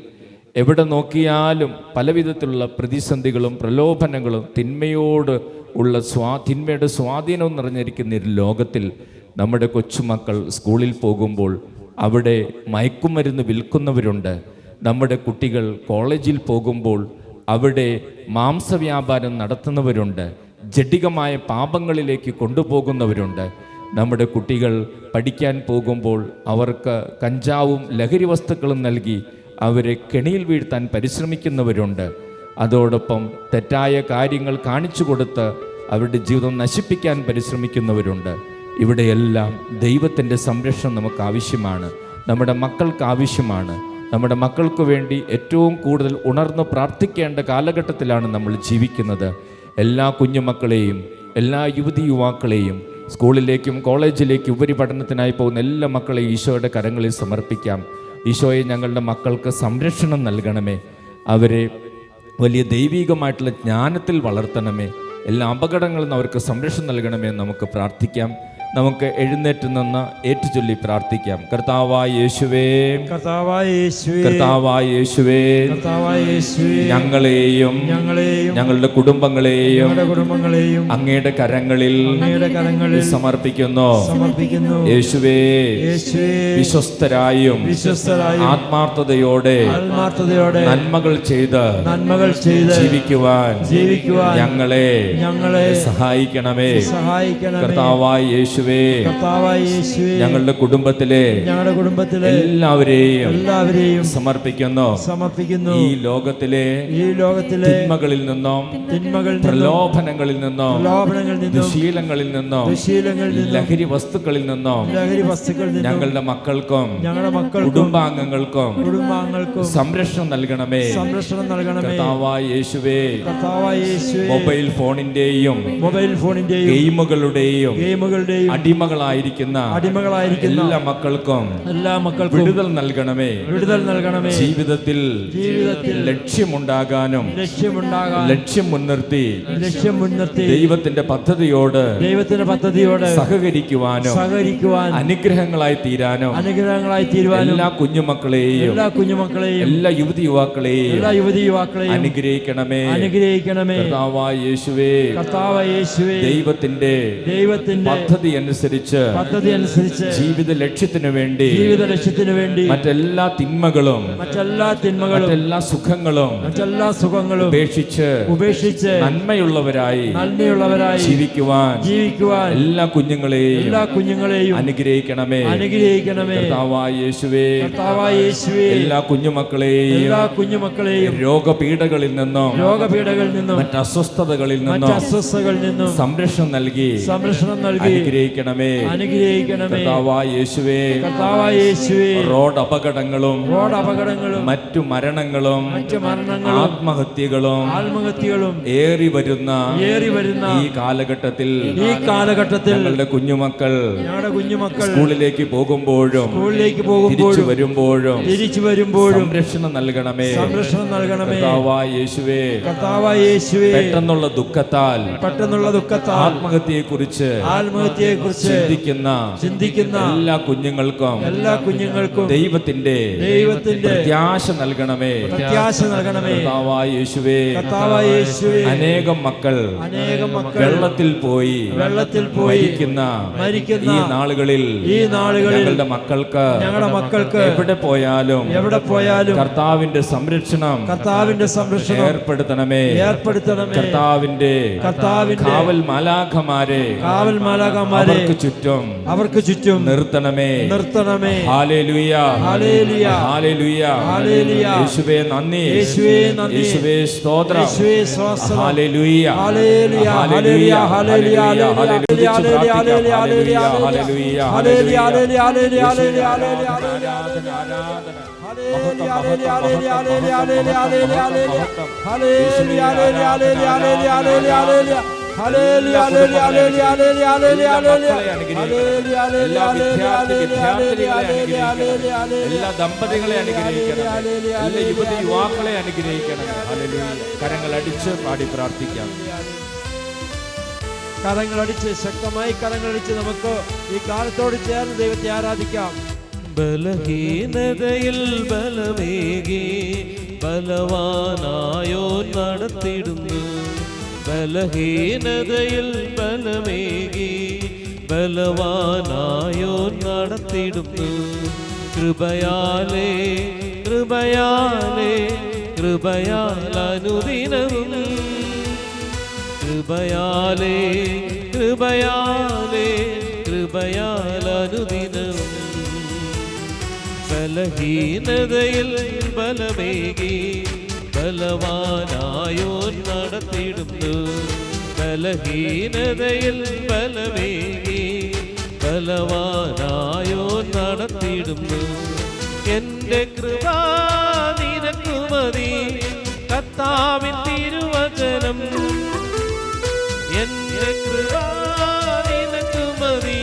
എവിടെ നോക്കിയാലും പലവിധത്തിലുള്ള പ്രതിസന്ധികളും പ്രലോഭനങ്ങളും തിന്മയോട് ഉള്ള തിന്മയുടെ സ്വാധീനവും നിറഞ്ഞിരിക്കുന്ന ഒരു ലോകത്തിൽ നമ്മുടെ കൊച്ചുമക്കൾ സ്കൂളിൽ പോകുമ്പോൾ അവിടെ മയക്കുമരുന്ന് വിൽക്കുന്നവരുണ്ട്. നമ്മുടെ കുട്ടികൾ കോളേജിൽ പോകുമ്പോൾ അവിടെ മാംസവ്യാപാരം നടത്തുന്നവരുണ്ട്. ജഡികമായ പാപങ്ങളിലേക്ക് കൊണ്ടുപോകുന്നവരുണ്ട്. നമ്മുടെ കുട്ടികൾ പഠിക്കാൻ പോകുമ്പോൾ അവർക്ക് കഞ്ചാവും ലഹരി വസ്തുക്കളും നൽകി അവരെ കെണിയിൽ വീഴ്ത്താൻ പരിശ്രമിക്കുന്നവരുണ്ട്. അതോടൊപ്പം തെറ്റായ കാര്യങ്ങൾ കാണിച്ചു കൊടുത്ത് അവരുടെ ജീവിതം നശിപ്പിക്കാൻ പരിശ്രമിക്കുന്നവരുണ്ട്. ഇവിടെയെല്ലാം ദൈവത്തിൻ്റെ സംരക്ഷണം നമുക്ക് ആവശ്യമാണ്. നമ്മുടെ മക്കൾക്ക് ആവശ്യമാണ്. നമ്മുടെ മക്കൾക്ക് വേണ്ടി ഏറ്റവും കൂടുതൽ ഉണർന്ന് പ്രാർത്ഥിക്കേണ്ട കാലഘട്ടത്തിലാണ് നമ്മൾ ജീവിക്കുന്നത്. എല്ലാ കുഞ്ഞുമക്കളെയും എല്ലാ യുവതി യുവാക്കളെയും സ്കൂളിലേക്കും കോളേജിലേക്കും ഉപരിപഠനത്തിനായി പോകുന്ന എല്ലാ മക്കളെയും ഈശോയുടെ കരങ്ങളിൽ സമർപ്പിക്കാം. ഈശോയെ, ഞങ്ങളുടെ മക്കൾക്ക് സംരക്ഷണം നൽകണമേ. അവരെ വലിയ ദൈവികമായിട്ടുള്ള ജ്ഞാനത്തിൽ വളർത്തണമേ. എല്ലാ അപകടങ്ങളിൽ നിന്ന് അവർക്ക് സംരക്ഷണം നൽകണമേ എന്ന് നമുക്ക് പ്രാർത്ഥിക്കാം. നമുക്ക് എഴുന്നേറ്റ് നിന്ന് ഏറ്റുചൊല്ലി പ്രാർത്ഥിക്കാം. കർത്താവായ യേശുവേ, കർത്താവായ യേശുവേ, കർത്താവായ യേശുവേ, കർത്താവായ യേശുവേ, ഞങ്ങളെയും ഞങ്ങളുടെ കുടുംബങ്ങളെയും അങ്ങയുടെ കരങ്ങളിൽ സമർപ്പിക്കുന്നു. യേശുവേ, വിശ്വസ്തരായും ആത്മാർത്ഥതയോടെ നന്മകൾ ചെയ്ത് ജീവിക്കുവാൻ ഞങ്ങളെ സഹായിക്കണമേ. കർത്താവായ യേശുവേ, ഞങ്ങളുടെ കുടുംബത്തിലെ എല്ലാവരെയും സമർപ്പിക്കുന്നു. ഈ ലോകത്തിലെ തിന്മകളിൽ നിന്നും പ്രലോഭനങ്ങളിൽ നിന്നും ദുശീലങ്ങളിൽ നിന്നും ലഹരി വസ്തുക്കളിൽ നിന്നും ഞങ്ങളുടെ മക്കൾക്കും കുടുംബാംഗങ്ങൾക്കും സംരക്ഷണം നൽകണമേ. കർത്താവായ യേശുവേ, മൊബൈൽ ഫോണിന്റെയും ഗെയിമുകളുടെയും അടിമകളായിരിക്കുന്ന എല്ലാ മക്കൾക്കും വിടുതൽ നൽകണമേ. ജീവിതത്തിൽ ലക്ഷ്യമുണ്ടാകാനും ലക്ഷ്യം മുൻനിർത്തി ദൈവത്തിന്റെ പദ്ധതിയോട് സഹകരിക്കുവാനും അനുഗ്രഹങ്ങളായി തീരാനും എല്ലാ കുഞ്ഞുമക്കളെയും എല്ലാ യുവതി യുവാക്കളെയും അനുഗ്രഹിക്കണമേ. കർത്താവായ യേശുവേ, ദൈവത്തിന്റെ പദ്ധതി അനുസരിച്ച് ജീവിത ലക്ഷ്യത്തിനു വേണ്ടി മറ്റെല്ലാ തിന്മകളും മറ്റെല്ലാ സുഖങ്ങളും ഉപേക്ഷിച്ച് നന്മയുള്ളവരായി ജീവിക്കുവാൻ എല്ലാ കുഞ്ഞുങ്ങളെയും അനുഗ്രഹിക്കണമേ. കർത്താവായ യേശുവേ, എല്ലാ കുഞ്ഞുമക്കളെയും രോഗപീഠകളിൽ നിന്നും മറ്റ് അസ്വസ്ഥതകളിൽ നിന്നും സംരക്ഷണം നൽകി അനുഗ്രഹിക്കണമേ. കർത്താവായ യേശുവേ, റോഡ് അപകടങ്ങളും മറ്റു മരണങ്ങളും ആത്മഹത്യകളും ഏറി വരുന്ന ഈ കാലഘട്ടത്തിൽ ഞങ്ങളുടെ കുഞ്ഞുമക്കൾ സ്കൂളിലേക്ക് പോകുമ്പോഴും തിരിച്ചു വരുമ്പോഴും സംരക്ഷണം നൽകണമേ. കർത്താവായ യേശുവേ, പെട്ടെന്നുള്ള ദുഃഖത്താൽ ആത്മഹത്യയെക്കുറിച്ച് ചിന്തിക്കുന്ന എല്ലാ കുഞ്ഞുങ്ങൾക്കും ദൈവത്തിന്റെ പ്രത്യാശ നൽകണമേ. കർത്താവായ യേശുവേ, അനേകം മക്കൾ വെള്ളത്തിൽ പോയി മരിക്കുന്ന ഈ നാളുകളിൽ ഞങ്ങളുടെ മക്കൾക്ക് എവിടെ പോയാലും കർത്താവിന്റെ സംരക്ഷണം ഏർപ്പെടുത്തണമേ. കർത്താവിന്റെ കാവൽ മാലാഖമാരെ അവർക്ക് ചുറ്റും നിർത്തണമേ. Hallelujah, hallelujah. യേശുവേ നന്ദി, യേശുവേ സ്തോത്രം. Hallelujah, hallelujah, hallelujah, hallelujah, hallelujah, എല്ലാ ദമ്പതികളെ അനുഗ്രഹിക്കണം, എല്ലാ യുവതി യുവാക്കളെ അനുഗ്രഹിക്കണം. ഹല്ലേലൂയ. കരങ്ങളടിച്ച് പാടി പ്രാർത്ഥിക്കാം. കരങ്ങളടിച്ച് ശക്തമായി കരങ്ങളടിച്ച് നമുക്ക് ഈ കാലത്തോട് ചേർന്ന് ദൈവത്തെ ആരാധിക്കാം. ബലഹീനതയിൽ ബലമേകി ബലവാനായോ നടത്തിടുന്നു. ബലഹീനതയിൽ ബലമേകി ബലവാനായോ നടത്തിടുന്നു. കൃപയാലേ കൃപയാലേ കൃപയാൽ അനുദിനവും. കൃപയാലേ കൃപയാലേ കൃപയാൽ അനുദിനവും. ബലഹീനതയിൽ ബലമേകി ബലവാനായോ നടത്തിടുന്നു. ബലഹീനതയിൽ ബലമേകി ബലവാനായോ നടത്തിടുന്നു. എൻ്റെ കൃപ നിനക്കു മതി, കർത്താവിൻ തിരുവചനം. എൻ്റെ കൃപ നിനക്കു മതി,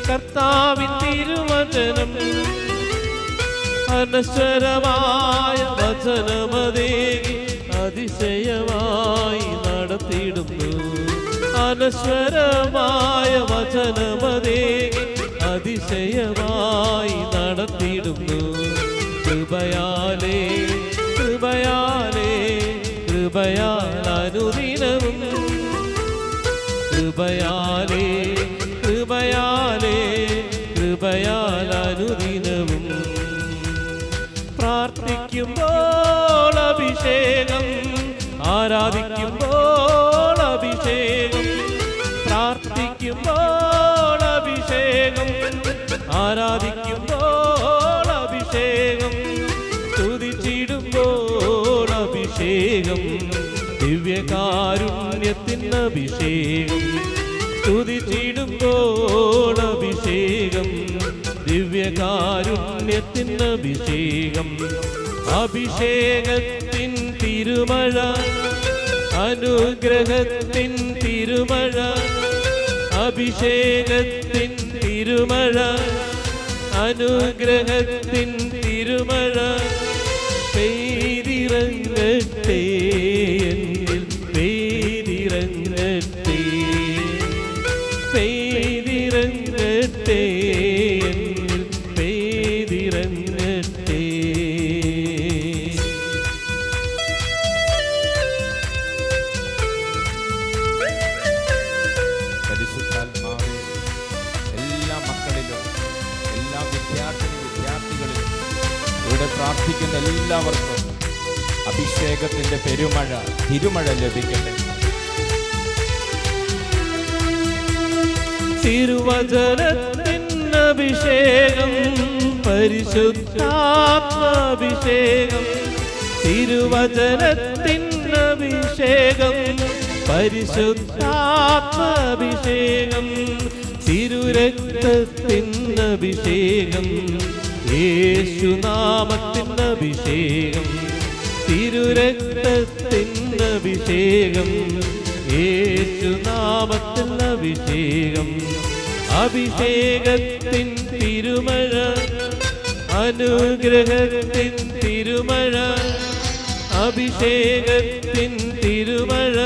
കർത്താവിൻ തിരുവചനം. അനശ്വരമായ വചനമതേകി അതിശയമായി നടത്തിടുന്നു. അനശ്വരമായ വചനമതേ അതിശയമായി നടത്തിയിടുന്നു. കൃപയാലേ കൃപയാലേ കൃപയാൽ അനുദിനവും, കൃപയാലേ കൃപയാലേ കൃപയാൽ അനുദിനവും. പ്രാർത്ഥിക്കുമ്പോൾ അഭിഷേകം, ആരാധിക്കുമ്പോൾ അഭിഷേകം. പ്രാർത്ഥിക്കുമ്പോൾ അഭിഷേകം, ആരാധിക്കുമ്പോൾ അഭിഷേകം. സ്തുതിച്ചിടുമ്പോൾ അഭിഷേകം, ദിവ്യകാരുണ്യത്തിന് അഭിഷേകം. സ്തുതിച്ചിടുമ്പോൾ അഭിഷേകം, ദിവ്യകാരുണ്യത്തിന് അഭിഷേകം. അഭിഷേകത്തിൻ തിരുമഴ, അനുഗ്രഹത്തിൻ തിരുമഴ. അഭിഷേകത്തിൻ തിരുമഴ, അനുഗ്രഹത്തിൻ തിരുമഴ. പെയ്തിറങ്ങട്ടെ എന്നിൽ, പെയ്തിറങ്ങട്ടെ, പെയ്തിറങ്ങട്ടെ എന്നിൽ, പെയ്തിറങ്ങട്ടെ. പരിശുദ്ധാത്മാവേ, എല്ലാ മക്കളിലും, എല്ലാ വിദ്യാർത്ഥികളിലും, ഇവിടെ പ്രാർത്ഥിക്കുന്ന എല്ലാവർക്കും അഭിഷേകത്തിന്റെ പെരുമഴ, തിരുമഴ ലഭിക്കട്ടെ. തിരുവചനത്തിൻ അഭിഷേകം, പരിശുദ്ധാത്മാഭിഷേകം. തിരുവചനത്തിൻ അഭിഷേകം, പരിശുദ്ധാത്മാഭിഷേകം. തിരുരക്തത്തിൻ അഭിഷേകം, യേശുനാമത്തിൻ അഭിഷേകം. തിരുരക്തത്തിൻ അഭിഷേകം, യേശുനാമത്തിൻ അഭിഷേകം. അഭിഷേകത്തിൻ തിരുമഴ, അനുഗ്രഹത്തിൻ തിരുമഴ. അഭിഷേകത്തിൻ തിരുമഴ,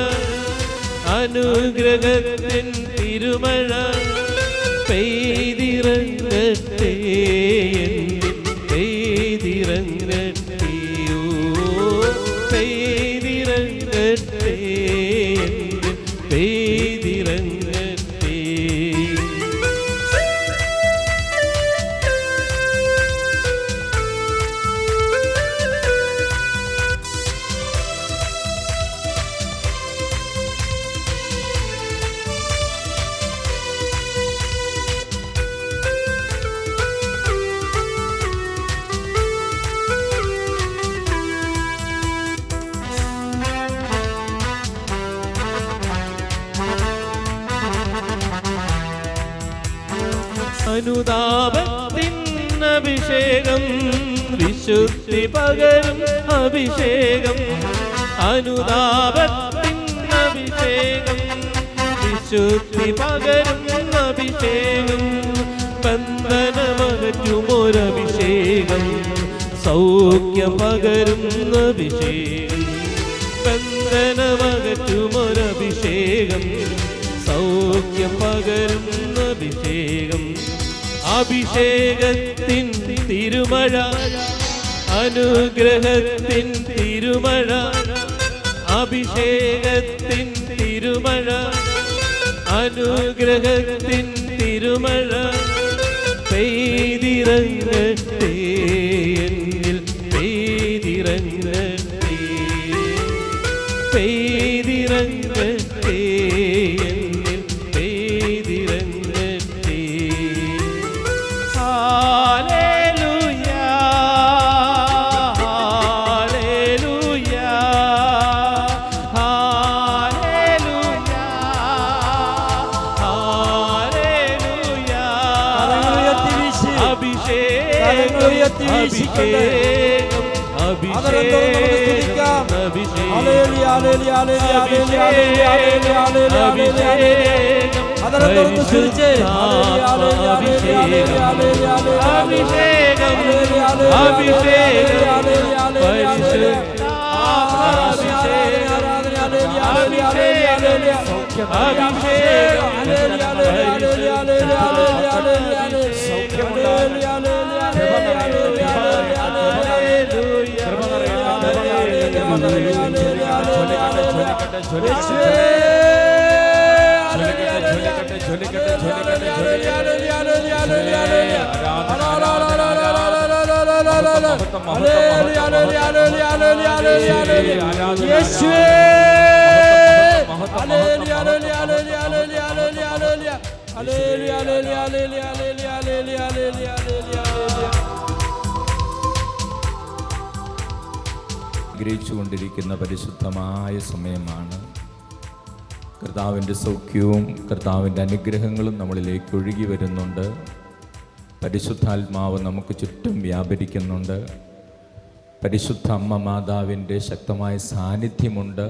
അനുഗ്രഹത്തിൻ തിരുമഴ. പെയ്തിറങ്ങട്ടെ എന്നിൽ, പെയ്തിറങ്ങട്ടെ, ഓ പെയ്തിറങ്ങട്ടെ എന്നിൽ, പെയ്തിറങ്ങട്ടെ. അനുതാപത്തിൻ അഭിഷേകം, വിശുദ്ധി പകരും അഭിഷേകം. അനുതാപത്തിൻ അഭിഷേകം, വിശുദ്ധി പകരും അഭിഷേകം. ബന്ധനമകറ്റുമൊരഭിഷേകം, സൗഖ്യം പകരും അഭിഷേകം. ബന്ധനമകറ്റുമൊരഭിഷേകം, സൗഖ്യം പകരും അഭിഷേകം. അഭിഷേകത്തിൻ തിരുമഴ, അനുഗ്രഹത്തിൻ തിരുമഴ. അഭിഷേകത്തിൻ തിരുമഴ, അനുഗ്രഹത്തിൻ തിരുമഴ. പെയ്തിറങ്ങട്ടെ എന്നിൽ, പെയ്തിറങ്ങട്ടെ, പെയ്തിറങ്ങട്ടെ എന്നിൽ, പെയ്തിറങ്ങട്ടെ. Hallelujah, hallelujah, hallelujah, hallelujah. അഭിഷേകം, അഭിഷേകം, അഭിഷേകം, അഭിഷേകം, അഭിഷേകം ഗ്രഹിച്ചുകൊണ്ടിരിക്കുന്ന പരിശുദ്ധമായ സമയമാണ്. കർത്താവിൻ്റെ സൗഖ്യവും കർത്താവിൻ്റെ അനുഗ്രഹങ്ങളും നമ്മളിലേക്ക് ഒഴുകി വരുന്നുണ്ട്. പരിശുദ്ധാത്മാവ് നമുക്ക് ചുറ്റും വ്യാപരിക്കുന്നുണ്ട്. പരിശുദ്ധ അമ്മ മാതാവിൻ്റെ ശക്തമായ സാന്നിധ്യമുണ്ട്.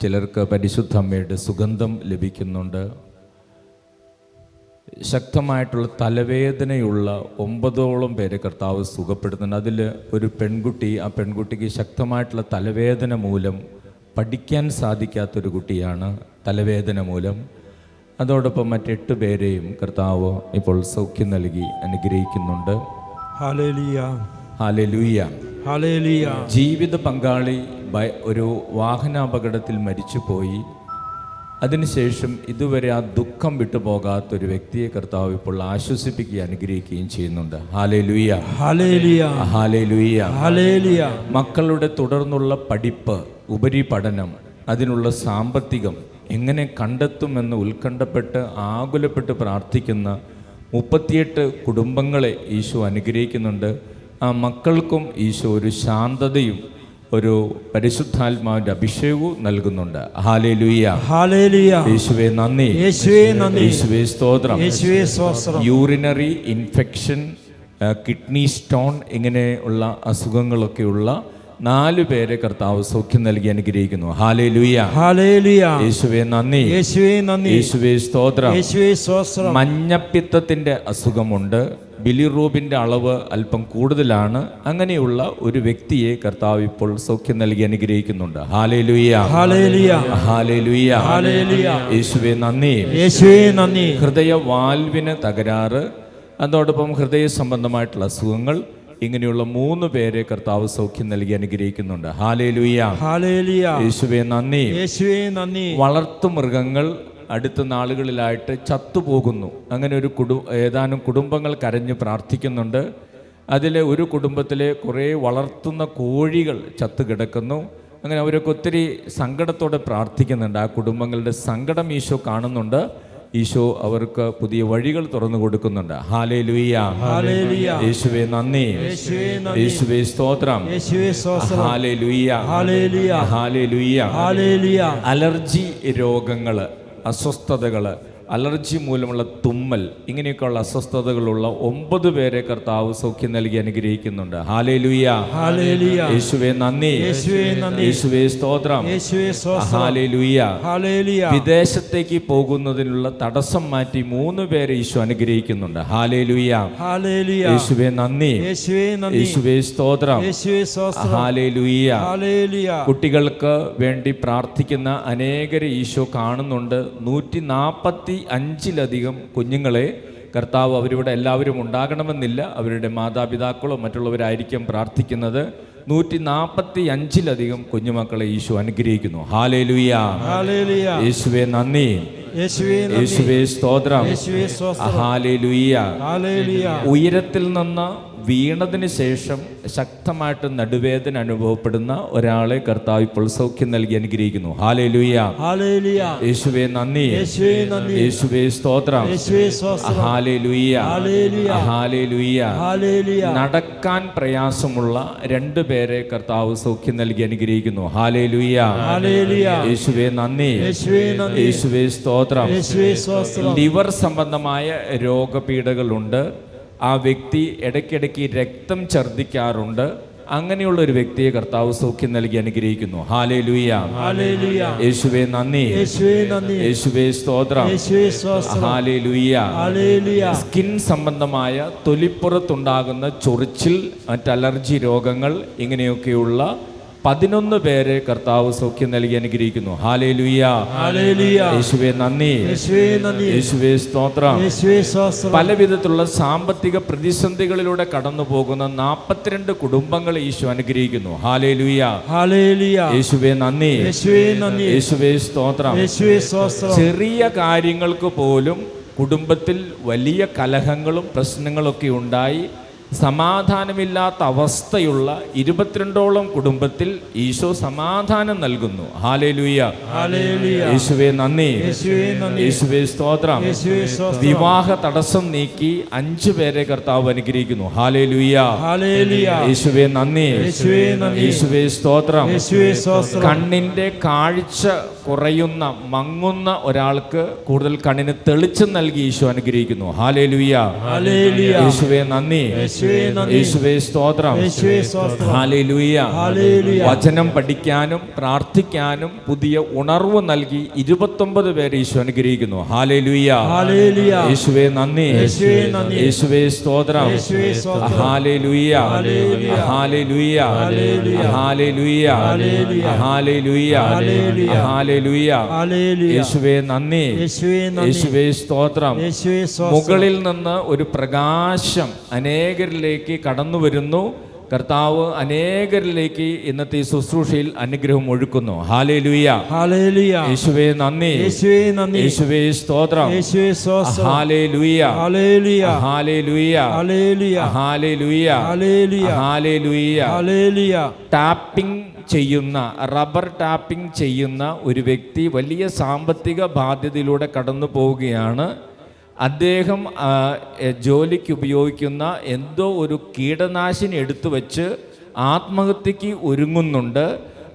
ചിലർക്ക് പരിശുദ്ധ അമ്മയുടെ സുഗന്ധം ലഭിക്കുന്നുണ്ട്. ശക്തമായിട്ടുള്ള തലവേദനയുള്ള 9ഓളം പേരെ കർത്താവ് സുഖപ്പെടുത്തുന്നുണ്ട്. അതിൽ ഒരു പെൺകുട്ടി, ആ പെൺകുട്ടിക്ക് ശക്തമായിട്ടുള്ള തലവേദന മൂലം പഠിക്കാൻ സാധിക്കാത്തൊരു കുട്ടിയാണ്, തലവേദന മൂലം. അതോടൊപ്പം മറ്റ് 8 പേരെയും കർത്താവ് ഇപ്പോൾ സൗഖ്യം നൽകി അനുഗ്രഹിക്കുന്നുണ്ട്. Hallelujah, hallelujah, hallelujah. ജീവിത പങ്കാളി ഒരു വാഹനാപകടത്തിൽ മരിച്ചുപോയി. അതിനുശേഷം ഇതുവരെ ആ ദുഃഖം വിട്ടുപോകാത്തൊരു വ്യക്തിയെ കർത്താവ് ഇപ്പോൾ ആശ്വസിപ്പിക്കുകയും അനുഗ്രഹിക്കുകയും ചെയ്യുന്നുണ്ട്. Hallelujah, hallelujah, hallelujah, hallelujah. മക്കളുടെ തുടർന്നുള്ള പഠിപ്പ്, ഉപരിപഠനം, അതിനുള്ള സാമ്പത്തികം എങ്ങനെ കണ്ടെത്തുമെന്ന് ഉത്കണ്ഠപ്പെട്ട് ആകുലപ്പെട്ട് പ്രാർത്ഥിക്കുന്ന 38 കുടുംബങ്ങളെ ഈശോ അനുഗ്രഹിക്കുന്നുണ്ട്. ആ മക്കൾക്കും ഈശോ ഒരു ശാന്തതയും ഒരു പരിശുദ്ധാത്മാവിന്റെ അഭിഷേകവും നൽകുന്നുണ്ട്. Hallelujah, hallelujah. യേശുവേ നന്ദി, യേശുവേ നന്ദി, യേശുവേ സ്തോത്രം. യേശുവേ സ്തോത്രം. യൂറിനറി ഇൻഫെക്ഷൻ, കിഡ്നി സ്റ്റോൺ ഇങ്ങനെയുള്ള അസുഖങ്ങളൊക്കെയുള്ള 4 പേരെ കർത്താവ് സൗഖ്യം നൽകി അനുഗ്രഹിക്കുന്നു. Hallelujah, hallelujah. യേശുവേ നന്ദി, യേശുവേ നന്ദി, യേശുവേ സ്തോത്രം. യേശുവേ സ്തോത്രം. മഞ്ഞപ്പിത്തത്തിന്റെ അസുഖമുണ്ട്, ബിലിറൂബിന്റെ അളവ് അല്പം കൂടുതലാണ്. അങ്ങനെയുള്ള ഒരു വ്യക്തിയെ കർത്താവ് ഇപ്പോൾ സൗഖ്യം നൽകി അനുഗ്രഹിക്കുന്നുണ്ട്. Hallelujah, hallelujah, hallelujah, hallelujah. യേശുവേ നന്ദി, യേശുവേ നന്ദി. ഹൃദയ വാൽവിന് തകരാറ്, അതോടൊപ്പം ഹൃദയ സംബന്ധമായിട്ടുള്ള അസുഖങ്ങൾ, ഇങ്ങനെയുള്ള 3 പേരെ കർത്താവ് സൗഖ്യം നൽകി അനുഗ്രഹിക്കുന്നുണ്ട്. Hallelujah, hallelujah. യേശുവേ നന്ദി, യേശുവേ നന്ദി. വളർത്തുമൃഗങ്ങൾ അടുത്ത നാളുകളിലായിട്ട് ചത്തുപോകുന്നു. അങ്ങനെ ഒരു ഏതാനും കുടുംബങ്ങൾ കരഞ്ഞ് പ്രാർത്ഥിക്കുന്നുണ്ട്. അതിലെ ഒരു കുടുംബത്തിലെ കുറേ വളർത്തുന്ന കോഴികൾ ചത്തു കിടക്കുന്നു. അങ്ങനെ അവരൊക്കെ ഒത്തിരി സങ്കടത്തോടെ പ്രാർത്ഥിക്കുന്നുണ്ട്. ആ കുടുംബങ്ങളുടെ സങ്കടം ഈശോ കാണുന്നുണ്ട്. ഈശോ അവർക്ക് പുതിയ വഴികൾ തുറന്നു കൊടുക്കുന്നുണ്ട്. Hallelujah, hallelujah. യേശുവേ നന്ദി, യേശുവേ നന്ദി, യേശുവേ സ്തോത്രം. യേശുവേ സ്തോത്രം. Hallelujah, hallelujah, hallelujah. Hallelujah. Allergy രോഗങ്ങൾ, അസ്വസ്ഥതകൾ, അലർജി മൂലമുള്ള തുമ്മൽ, ഇങ്ങനെയൊക്കെയുള്ള അസ്വസ്ഥതകളുള്ള 9 പേരെ കർത്താവ് സൗഖ്യം നൽകി അനുഗ്രഹിക്കുന്നുണ്ട്. Hallelujah, hallelujah. യേശുവേ നന്ദി, യേശുവേ നന്ദി, യേശുവേ സ്തോത്രം. യേശുവേ സ്തോത്രം. Hallelujah, hallelujah. വിദേശത്തേക്ക് പോകുന്നതിനുള്ള തടസ്സം മാറ്റി 3 പേരെ ഈശോ അനുഗ്രഹിക്കുന്നുണ്ട്. Hallelujah, hallelujah. യേശുവേ നന്ദി, യേശുവേ നന്ദി, യേശുവേ സ്തോത്രം. യേശുവേ സ്തോത്രം. ഹല്ലേലൂയ. ഹല്ലേലൂയ. കുട്ടികൾക്ക് വേണ്ടി പ്രാർത്ഥിക്കുന്ന അനേകരെ ഈശോ കാണുന്നുണ്ട്. 145 കുഞ്ഞുങ്ങളെ കർത്താവ്, അവരിവിടെ എല്ലാവരും ഉണ്ടാകണമെന്നില്ല, അവരുടെ മാതാപിതാക്കളോ മറ്റുള്ളവരായിരിക്കും പ്രാർത്ഥിക്കുന്നത്. 145 കുഞ്ഞുമക്കളെ ഈശോ അനുഗ്രഹിക്കുന്നു. Hallelujah, hallelujah. യേശുവേ നന്ദി, യേശുവേ നന്ദി, യേശുവേ സ്തോത്രം. യേശുവേ സ്തോത്രം. ഹല്ലേലൂയ. ഹല്ലേലൂയ. ഉയരത്തിൽ നിന്ന് വീണതിന് ശേഷം ശക്തമായിട്ട് നടുവേദന അനുഭവപ്പെടുന്ന ഒരാളെ കർത്താവ് ഇപ്പോൾ സൗഖ്യം നൽകി അനുഗ്രഹിക്കുന്നു. Hallelujah, hallelujah. യേശുവേ നന്ദി, യേശുവേ നന്ദി, യേശുവേ സ്തോത്രം. യേശുവേ സ്തോത്രം. Hallelujah, hallelujah, hallelujah. ഹല്ലേലൂയ. നടക്കാൻ പ്രയാസമുള്ള 2 പേരെ കർത്താവ് സൗഖ്യം നൽകി അനുഗ്രഹിക്കുന്നു. Hallelujah, hallelujah. യേശുവേ നന്ദി, യേശുവേ നന്ദി, യേശുവേ സ്തോത്രം. യേശുവേ സ്തോത്രം. ലിവർ സംബന്ധമായ രോഗപീഠകളുണ്ട്. ആ വ്യക്തി ഇടയ്ക്കിടയ്ക്ക് രക്തം ഛർദ്ദിക്കാറുണ്ട്. അങ്ങനെയുള്ള ഒരു വ്യക്തിയെ കർത്താവ് സൗഖ്യം നൽകി അനുഗ്രഹിക്കുന്നു. Hallelujah, hallelujah. യേശുവേ നന്ദി, യേശുവേ നന്ദി, യേശുവേ സ്തോത്രം. യേശുവേ സ്തോത്രം. ഹല്ലേലൂയ. ഹല്ലേലൂയ. സ്കിൻ സംബന്ധമായ തൊലിപ്പുറത്തുണ്ടാകുന്ന ചൊറിച്ചിൽ, മറ്റ് അലർജി രോഗങ്ങൾ, ഇങ്ങനെയൊക്കെയുള്ള 11 പേരെ കർത്താവ് സൗഖ്യം നൽകി അനുഗ്രഹിക്കുന്നു. Hallelujah, hallelujah. യേശുവേ നന്ദി, യേശുവേ നന്ദി, യേശുവേ സ്തോത്രം. യേശുവേ സ്തോത്രം. പല വിധത്തിലുള്ള സാമ്പത്തിക പ്രതിസന്ധികളിലൂടെ കടന്നു പോകുന്ന 42 കുടുംബങ്ങളെ ഈശോ അനുഗ്രഹിക്കുന്നു. Hallelujah, hallelujah. യേശുവേ നന്ദി, യേശുവേ നന്ദി, യേശുവേ സ്തോത്രം. യേശുവേ സ്തോത്രം. ചെറിയ കാര്യങ്ങൾക്ക് പോലും കുടുംബത്തിൽ വലിയ കലഹങ്ങളും പ്രശ്നങ്ങളൊക്കെ ഉണ്ടായി സമാധാനമില്ലാത്ത അവസ്ഥയുള്ള 22ഓളം കുടുംബത്തിൽ ഈശോ സമാധാനം നൽകുന്നു. Hallelujah, hallelujah. യേശുവേ നന്ദി, യേശുവേ നന്ദി, യേശുവേ സ്തോത്രം. യേശുവേ സ്തോത്രം. വിവാഹ തടസ്സം നീക്കി 5 പേരെ കർത്താവ് അനുഗ്രഹിക്കുന്നു. Hallelujah, hallelujah. യേശുവേ നന്ദി, യേശുവേ നന്ദി, യേശുവേ സ്തോത്രം. യേശുവേ സ്തോത്രം. കണ്ണിന്റെ കാഴ്ച കുറയുന്ന മങ്ങുന്ന ഒരാൾക്ക് കൂടുതൽ കണ്ണിന് തെളിച്ചം നൽകി ഈശോ അനുഗ്രഹിക്കുന്നു. Hallelujah, hallelujah. യേശുവേ നന്ദി, യേശുവേ നന്ദി, യേശുവേ സ്തോത്രം. യേശുവേ സ്തോത്രം. ഹല്ലേലൂയ. ഹല്ലേലൂയ. വചനം പഠിക്കാനും പ്രാർത്ഥിക്കാനും പുതിയ ഉണർവ് നൽകി 29 പേരെ ഈശോ അനുഗ്രഹിക്കുന്നു. Hallelujah, hallelujah. യേശുവേ നന്ദി, യേശുവേ നന്ദി, യേശുവേ സ്തോത്രം. യേശുവേ സ്തോത്രം. Hallelujah, hallelujah. Hallelujah, hallelujah. Hallelujah, hallelujah. Hallelujah, hallelujah. Hallelujah. Hallelujah. യേശുവേ നന്ദി, യേശുവേ നന്ദി, യേശുവേ സ്തോത്രം. യേശുവേ സ്തോത്രം. മുകളിൽ നിന്ന് ഒരു പ്രകാശം അനേകരിലേക്ക് കടന്നു വരുന്നു. കർത്താവ് അനേകരിലേക്ക് ഇന്നത്തെ ഈ ശുശ്രൂഷയിൽ അനുഗ്രഹം ഒഴുക്കുന്നു. Hallelujah, hallelujah. യേശുവേ നന്ദി, യേശുവേ നന്ദി, യേശുവേ സ്തോത്രം. യേശുവേ സ്തോത്രം. Hallelujah, hallelujah, hallelujah, hallelujah, hallelujah, hallelujah, hallelujah. Hallelujah. Tapping ചെയ്യുന്ന, റബ്ബർ ടാപ്പിംഗ് ചെയ്യുന്ന ഒരു വ്യക്തി വലിയ സാമ്പത്തിക ബാധ്യതയിലൂടെ കടന്നു പോവുകയാണ്. അദ്ദേഹം ജോലിക്ക് ഉപയോഗിക്കുന്ന എന്തോ ഒരു കീടനാശിനി എടുത്തു വച്ച് ആത്മഹത്യക്ക് ഒരുങ്ങുന്നുണ്ട്.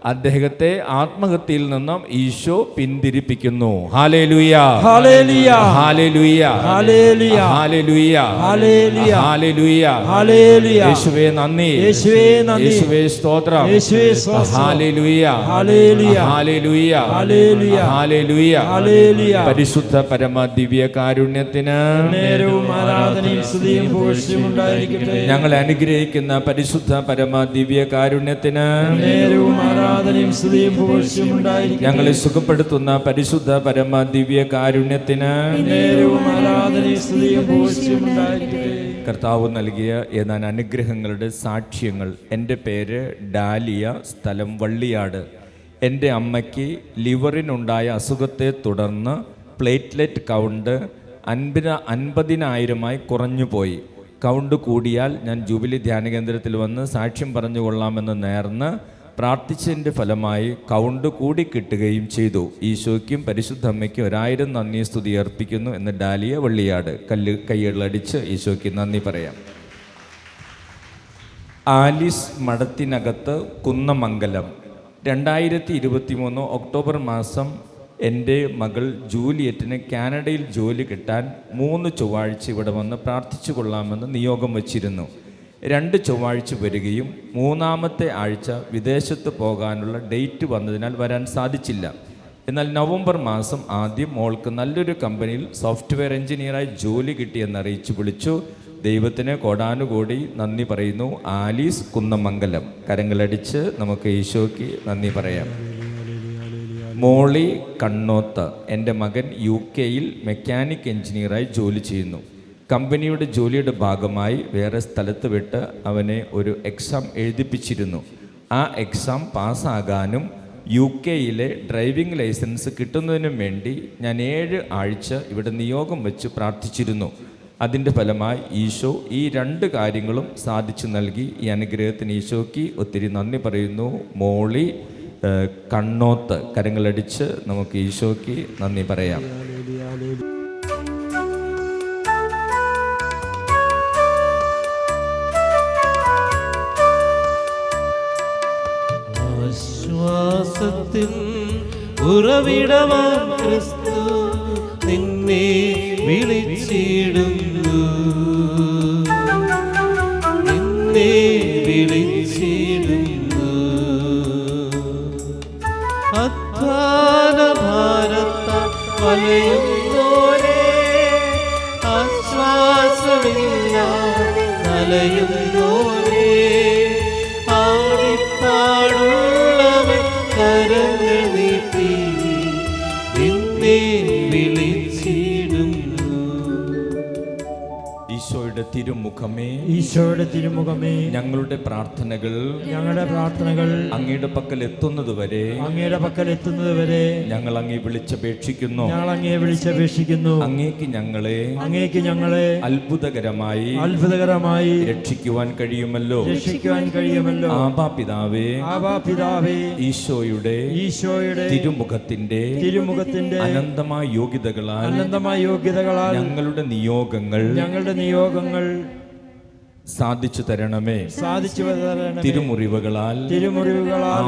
അദ്ദേഹത്തെ ആത്മഹത്യയിൽ നിന്നും ഈശോ പിന്തിരിപ്പിക്കുന്നു. Hallelujah, hallelujah, hallelujah, hallelujah, hallelujah, hallelujah, hallelujah, hallelujah. യേശുവേ നന്ദി, യേശുവേ നന്ദി, യേശുവേ സ്തോത്രം. യേശുവേ സ്തോത്രം. Hallelujah, hallelujah, hallelujah, hallelujah, hallelujah. Hallelujah. പരിശുദ്ധ പരമ ദിവ്യ കാരുണ്യത്തിന് നേരവും ആരാധനയും സ്തുതിയും പുകഴ്ചയും ഉണ്ടായിരിക്കട്ടെ. ഞങ്ങളെ അനുഗ്രഹിക്കുന്ന പരിശുദ്ധ പരമ ദിവ്യ കാരുണ്യത്തിന് നേരവും ആരാധനയും സ്തുതിയും പുകഴ്ചയും ഉണ്ടായിരിക്കട്ടെ. ഞങ്ങളെ സുഖപ്പെടുത്തുന്ന പരിശുദ്ധ പരമ ദിവ്യ കാരുണ്യത്തിന് നേരവും ആരാധനയും സ്തുതിയും പുകഴ്ചയും ഉണ്ടായിരിക്കട്ടെ. കർത്താവ് നൽകിയ ഏതാനും അനുഗ്രഹങ്ങളുടെ സാക്ഷ്യങ്ങൾ. എൻ്റെ പേര് ഡാലിയ, സ്ഥലം വള്ളിയാട്. എൻ്റെ അമ്മയ്ക്ക് ലിവറിനുണ്ടായ അസുഖത്തെ തുടർന്ന് പ്ലേറ്റ്ലെറ്റ് കൗണ്ട് 50,000 കുറഞ്ഞുപോയി. കൗണ്ട് കൂടിയാൽ ഞാൻ ജൂബിലി ധ്യാന കേന്ദ്രത്തിൽ വന്ന് സാക്ഷ്യം പറഞ്ഞു കൊള്ളാമെന്ന് നേർന്ന് പ്രാർത്ഥിച്ചതിൻ്റെ ഫലമായി കൗണ്ട് കൂടി കിട്ടുകയും ചെയ്തു. ഈശോയ്ക്കും പരിശുദ്ധ അമ്മയ്ക്കും 1000 നന്ദി സ്തുതി അർപ്പിക്കുന്നു എന്ന് ഡാലിയ വള്ളിയാട്. കൈകളടിച്ച് ഈശോയ്ക്ക് നന്ദി പറയാം. ആലിസ് മഠത്തിനകത്ത് കുന്നമംഗലം. 2023 ഒക്ടോബർ മാസം എൻ്റെ മകൾ ജൂലിയറ്റിന് കാനഡയിൽ ജോലി കിട്ടാൻ 3 ചൊവ്വാഴ്ച ഇവിടെ വന്ന് പ്രാർത്ഥിച്ചു കൊള്ളാമെന്ന് നിയോഗം വച്ചിരുന്നു. 2 ചൊവ്വാഴ്ച വരികയും 3-ാമത്തെ ആഴ്ച വിദേശത്ത് പോകാനുള്ള ഡേറ്റ് വന്നതിനാൽ വരാൻ സാധിച്ചില്ല. എന്നാൽ നവംബർ മാസം ആദ്യം മോൾക്ക് നല്ലൊരു കമ്പനിയിൽ സോഫ്റ്റ്വെയർ എഞ്ചിനീയറായി ജോലി കിട്ടിയെന്നറിയിച്ചു വിളിച്ചു. ദൈവത്തിന് കോടാനുകോടി നന്ദി പറയുന്നു. ആലീസ് കുന്നമംഗലം. കരങ്ങളടിച്ച് നമുക്ക് ഈശോയ്ക്ക് നന്ദി പറയാം. മോളി കണ്ണോത്ത്. എൻ്റെ മകൻ UK-യിൽ മെക്കാനിക് എഞ്ചിനീയറായി ജോലി ചെയ്യുന്നു. കമ്പനിയുടെ ജോലിയുടെ ഭാഗമായി വേറെ സ്ഥലത്ത് വിട്ട് അവനെ ഒരു എക്സാം എഴുതിപ്പിച്ചിരുന്നു. ആ എക്സാം പാസ്സാകാനും UK-യിലെ ഡ്രൈവിംഗ് ലൈസൻസ് കിട്ടുന്നതിനും വേണ്ടി ഞാൻ 7 ആഴ്ച ഇവിടെ നിയോഗം വെച്ച് പ്രാർത്ഥിച്ചിരുന്നു. അതിൻ്റെ ഫലമായി ഈശോ ഈ 2 കാര്യങ്ങളും സാധിച്ചു നൽകി. ഈ അനുഗ്രഹത്തിന് ഈശോയ്ക്ക് ഒത്തിരി നന്ദി പറയുന്നു. മോളി കണ്ണോത്ത്. കരങ്ങളടിച്ച് നമുക്ക് ഈശോയ്ക്ക് നന്ദി പറയാം. ആശ്വാസത്തിൻ ഉറവിടമാം ക്രിസ്തു നിന്നെ വിളിച്ചിടുന്നു, നിന്നെ വിളിച്ചിടുന്നു. അധ്വാന ഭാരത്താൽ വലയുന്നോരേ, ആശ്വാസമില്ല വലയുന്നോരേ, ആടിപ്പാടും തിരുമുഖമേ, ഈശോയുടെ തിരുമുഖമേ, ഞങ്ങളുടെ പ്രാർത്ഥനകൾ ഞങ്ങളുടെ പ്രാർത്ഥനകൾ അങ്ങയുടെ പക്കൽ എത്തുന്നതുവരെ അങ്ങയുടെ പക്കൽ എത്തുന്നതുവരെ ഞങ്ങൾ അങ്ങേ വിളിച്ചപേക്ഷിക്കുന്നു. ഞങ്ങൾ അങ്ങയെ വിളിച്ചപേക്ഷിക്കുന്നു. അങ്ങേക്ക് ഞങ്ങളെ അത്ഭുതകരമായി രക്ഷിക്കുവാൻ കഴിയുമല്ലോ. ആബാ പിതാവേ, ഈശോയുടെ തിരുമുഖത്തിന്റെ അനന്തമായ യോഗ്യതകളാൽ ഞങ്ങളുടെ നിയോഗങ്ങൾ സാധിച്ചു തരണമേ. തിരുമുറിവുകളാൽ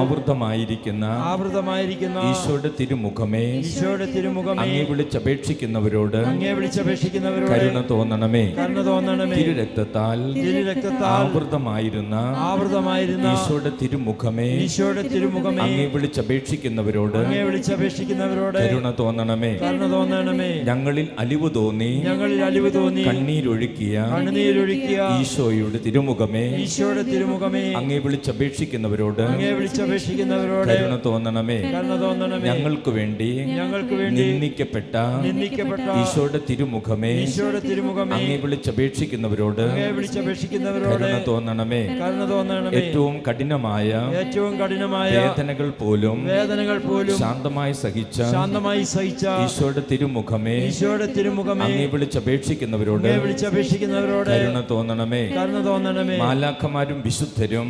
ആവൃതമായിരിക്കുന്ന ഈശോയുടെ തിരുമുഖമേ, അങ്ങേ വിളിച്ചപേക്ഷിക്കുന്നവരോട് കരുണ തോന്നണമേ. തിരുരക്തത്താൽ ആവൃതമായിരുന്ന ഈശോയുടെ തിരുമുഖമേ, അങ്ങേ വിളിച്ചപേക്ഷിക്കുന്നവരോട് കരുണ തോന്നണമേ. ഞങ്ങളിൽ അലിവ് തോന്നി കണ്ണീരൊഴുക്കിയ ഈശോയുടെ തിരുമുഖമേ, അങ്ങേ വിളിച്ചപേക്ഷിക്കുന്നവരോട് കരുണ തോന്നണമേ. ഞങ്ങൾക്ക് വേണ്ടി നിന്ദിക്കപ്പെട്ട ഈശോയുടെ തിരുമുഖമേ, അങ്ങേ വിളിച്ചപേക്ഷിക്കുന്നവരോട് കരുണ തോന്നണമേ. ഏറ്റവും കഠിനമായ വേദനകൾ പോലും ശാന്തമായി സഹിച്ച ഈശോയുടെ തിരുമുഖമേ, അങ്ങേ വിളിച്ചപേക്ഷിക്കുന്നവരോട് കരുണ തോന്നണമേ. മാലാഖമാരും വിശുദ്ധരും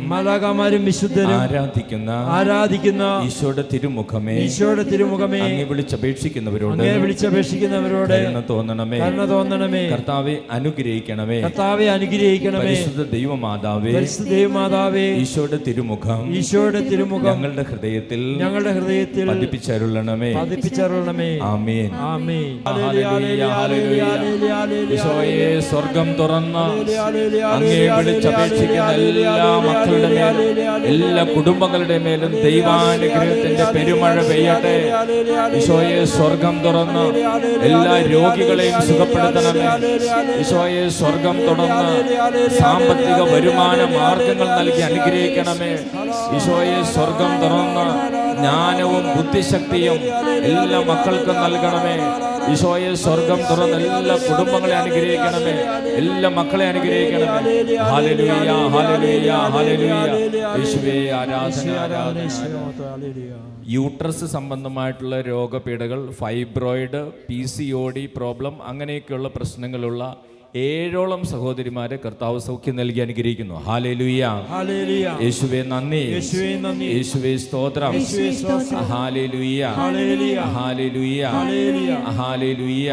ആരാധിക്കുന്ന ഈശോയുടെ തിരുമുഖമേ, അങ്ങേ വിളിച്ചപേക്ഷിക്കുന്നവരോട് കരുണ തോന്നണമേ. കർത്താവെ അനുഗ്രഹിക്കണമേ. പരിശുദ്ധ ദൈവമാതാവേ, ഈശോയുടെ തിരുമുഖം ഞങ്ങളുടെ ഹൃദയത്തിൽ പതിപ്പിച്ചരുളണമേ. ആമേൻ. ഈശോയെ സ്വർഗം തുറന്ന അങ്ങേ വിളിച്ചപേക്ഷിക്കുന്ന എല്ലാ മക്കളുടെ മേലും എല്ലാ കുടുംബങ്ങളുടെ മേലും ദൈവാനുഗ്രഹത്തിന്റെ പെരുമഴ പെയ്യട്ടെ. ഈശോയെ സ്വർഗം തുറന്ന് എല്ലാ രോഗികളെയും സുഖപ്പെടുത്തണമേ. ഈശോയെ സ്വർഗം തുറന്ന് സാമ്പത്തിക വരുമാന മാർഗങ്ങൾ നൽകി അനുഗ്രഹിക്കണമേ. ഈശോയെ സ്വർഗം തുറന്ന് ജ്ഞാനവും ബുദ്ധിശക്തിയും എല്ലാ മക്കൾക്കും നൽകണമേ. ഈശോയെ സ്വർഗം തുറന്ന് എല്ലാ കുടുംബങ്ങളെ അനുഗ്രഹിക്കണമേ, എല്ലാ മക്കളെ അനുഗ്രഹിക്കണമേ. Hallelujah, hallelujah, hallelujah. യേശുവേ ആരാധന, ആരാധന. യൂട്രസ് സംബന്ധമായിട്ടുള്ള രോഗപീഠകൾ, ഫൈബ്രോയിഡ്, PCOD പ്രോബ്ലം, അങ്ങനെയൊക്കെയുള്ള പ്രശ്നങ്ങളുള്ള 7ഓളം സഹോദരിമാരെ കർത്താവ് സൗഖ്യം നൽകി അനുഗ്രഹിക്കുന്നു. ഹല്ലേലൂയ, യേശുവേ നന്ദി, യേശുവേ സ്തോത്രം. Hallelujah, hallelujah, hallelujah.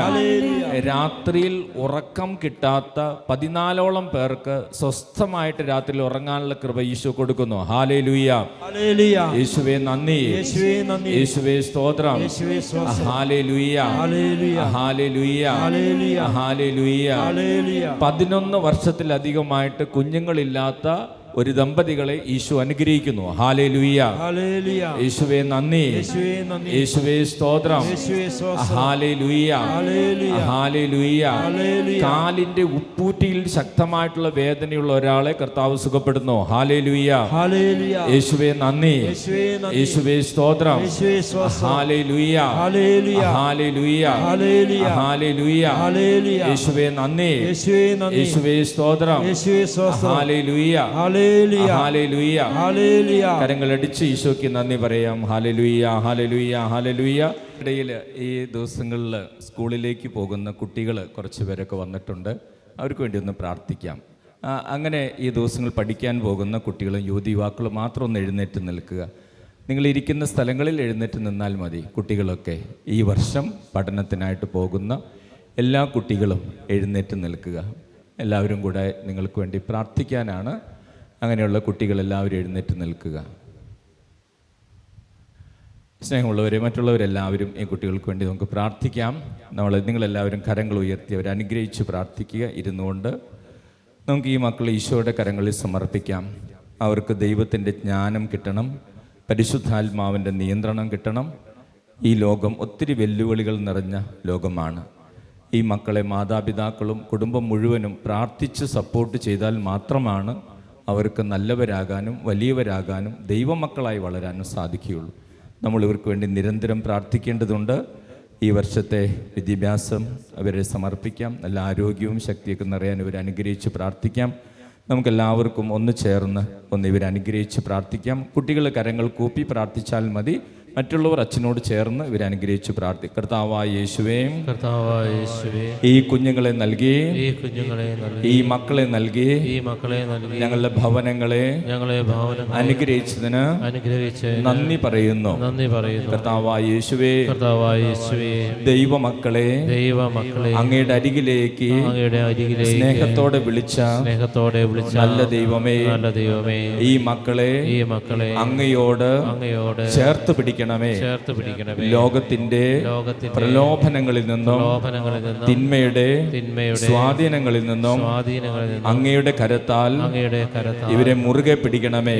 രാത്രിയിൽ ഉറക്കം കിട്ടാത്ത 14ഓളം പേർക്ക് സ്വസ്ഥമായിട്ട് രാത്രിയിൽ ഉറങ്ങാനുള്ള കൃപ ഈശോ കൊടുക്കുന്നു. ഹല്ലേലൂയ, യേശുവേ നന്ദി, യേശുവേ സ്തോത്രം. Hallelujah, hallelujah, hallelujah. 11 വർഷത്തിലധികമായിട്ട് കുഞ്ഞുങ്ങളില്ലാത്ത ഒരു ദമ്പതികളെ ഈശോ അനുഗ്രഹിക്കുന്നു. ഹല്ലേലൂയ, യേശുവേ നന്ദി, യേശുവേ സ്തോത്രം. Hallelujah, hallelujah. കാലിന്റെ ഉപ്പൂറ്റിയിൽ ശക്തമായിട്ടുള്ള വേദനയുള്ള ഒരാളെ കർത്താവ് സുഖപ്പെടുന്നു. ഹല്ലേലൂയ, യേശുവേ നന്ദി, യേശുവേ സ്തോത്രം. Hallelujah, hallelujah, hallelujah. യേശുവേ നന്ദി, യേശുവേ സ്തോത്രം. Hallelujah, hallelujah. കരങ്ങളടിച്ച് ഈശോയ്ക്ക് നന്ദി പറയാം. Hallelujah, hallelujah, hallelujah. ഇടയിൽ ഈ ദിവസങ്ങളിൽ സ്കൂളിലേക്ക് പോകുന്ന കുട്ടികൾ കുറച്ച് പേരൊക്കെ വന്നിട്ടുണ്ട്. അവർക്ക് വേണ്ടി ഒന്ന് പ്രാർത്ഥിക്കാം. അങ്ങനെ ഈ ദിവസങ്ങൾ പഠിക്കാൻ പോകുന്ന കുട്ടികളും യുവതി യുവാക്കളും മാത്രം ഒന്ന് എഴുന്നേറ്റ് നിൽക്കുക. നിങ്ങളിരിക്കുന്ന സ്ഥലങ്ങളിൽ എഴുന്നേറ്റ് നിന്നാൽ മതി. കുട്ടികളൊക്കെ ഈ വർഷം പഠനത്തിനായിട്ട് പോകുന്ന എല്ലാ കുട്ടികളും എഴുന്നേറ്റ് നിൽക്കുക. എല്ലാവരും കൂടെ നിങ്ങൾക്ക് വേണ്ടി പ്രാർത്ഥിക്കാനാണ്. അങ്ങനെയുള്ള കുട്ടികളെല്ലാവരും എഴുന്നേറ്റ് നിൽക്കുക. സ്നേഹമുള്ളവരെ, മറ്റുള്ളവരെല്ലാവരും ഈ കുട്ടികൾക്ക് വേണ്ടി നമുക്ക് പ്രാർത്ഥിക്കാം. നിങ്ങളെല്ലാവരും കരങ്ങൾ ഉയർത്തി അവരെ അനുഗ്രഹിച്ച് പ്രാർത്ഥിക്കുക. ഇരുന്നുകൊണ്ട് നമുക്ക് ഈ മക്കളെ ഈശോയുടെ കരങ്ങളിൽ സമർപ്പിക്കാം. അവർക്ക് ദൈവത്തിൻ്റെ ജ്ഞാനം കിട്ടണം, പരിശുദ്ധാത്മാവിൻ്റെ നിയന്ത്രണം കിട്ടണം. ഈ ലോകം ഒത്തിരി വെല്ലുവിളികൾ നിറഞ്ഞ ലോകമാണ്. ഈ മക്കളെ മാതാപിതാക്കളും കുടുംബം മുഴുവനും പ്രാർത്ഥിച്ച് സപ്പോർട്ട് ചെയ്താൽ മാത്രമാണ് അവർക്ക് നല്ലവരാകാനും വലിയവരാകാനും ദൈവമക്കളായി വളരാനും സാധിക്കുകയുള്ളൂ. നമ്മൾ ഇവർക്ക് വേണ്ടി നിരന്തരം പ്രാർത്ഥിക്കേണ്ടതുണ്ട്. ഈ വർഷത്തെ വിദ്യാഭ്യാസം അവരെ സമർപ്പിക്കാം. നല്ല ആരോഗ്യവും ശക്തിയൊക്കെ നിറയാൻ ഇവരെ അനുഗ്രഹിച്ച് പ്രാർത്ഥിക്കാം. നമുക്കെല്ലാവർക്കും ഒന്ന് ചേർന്ന് ഇവരെ അനുഗ്രഹിച്ച് പ്രാർത്ഥിക്കാം. കുട്ടികൾ കരങ്ങൾ കൂപ്പി പ്രാർത്ഥിച്ചാൽ മതി. മറ്റുള്ളവർ അച്ഛനോട് ചേർന്ന് ഇവരെ അനുഗ്രഹിച്ച് പ്രാർത്ഥിക്കും. കർത്താവായ യേശുവേ, ഈ കുഞ്ഞുങ്ങളെ നൽകി, ഈ മക്കളെ നൽകി, ഞങ്ങളുടെ ഭവനങ്ങളെ അനുഗ്രഹിച്ചതിന് നന്ദി പറയുന്നു. കർത്താവായ യേശുവേ, ദൈവമക്കളെ അങ്ങയുടെ അരികിലേക്ക് സ്നേഹത്തോടെ വിളിച്ച നല്ല ദൈവമേ, ഈ മക്കളെ അങ്ങയോട് ചേർത്ത് പിടിക്കണം. ലോകത്തിന്റെ പ്രലോഭനങ്ങളിൽ നിന്നും തിന്മയുടെ സ്വാധീനങ്ങളിൽ നിന്നും അങ്ങയുടെ കരത്താൽ ഇവരെ മുറുകെ പിടിക്കണമേ.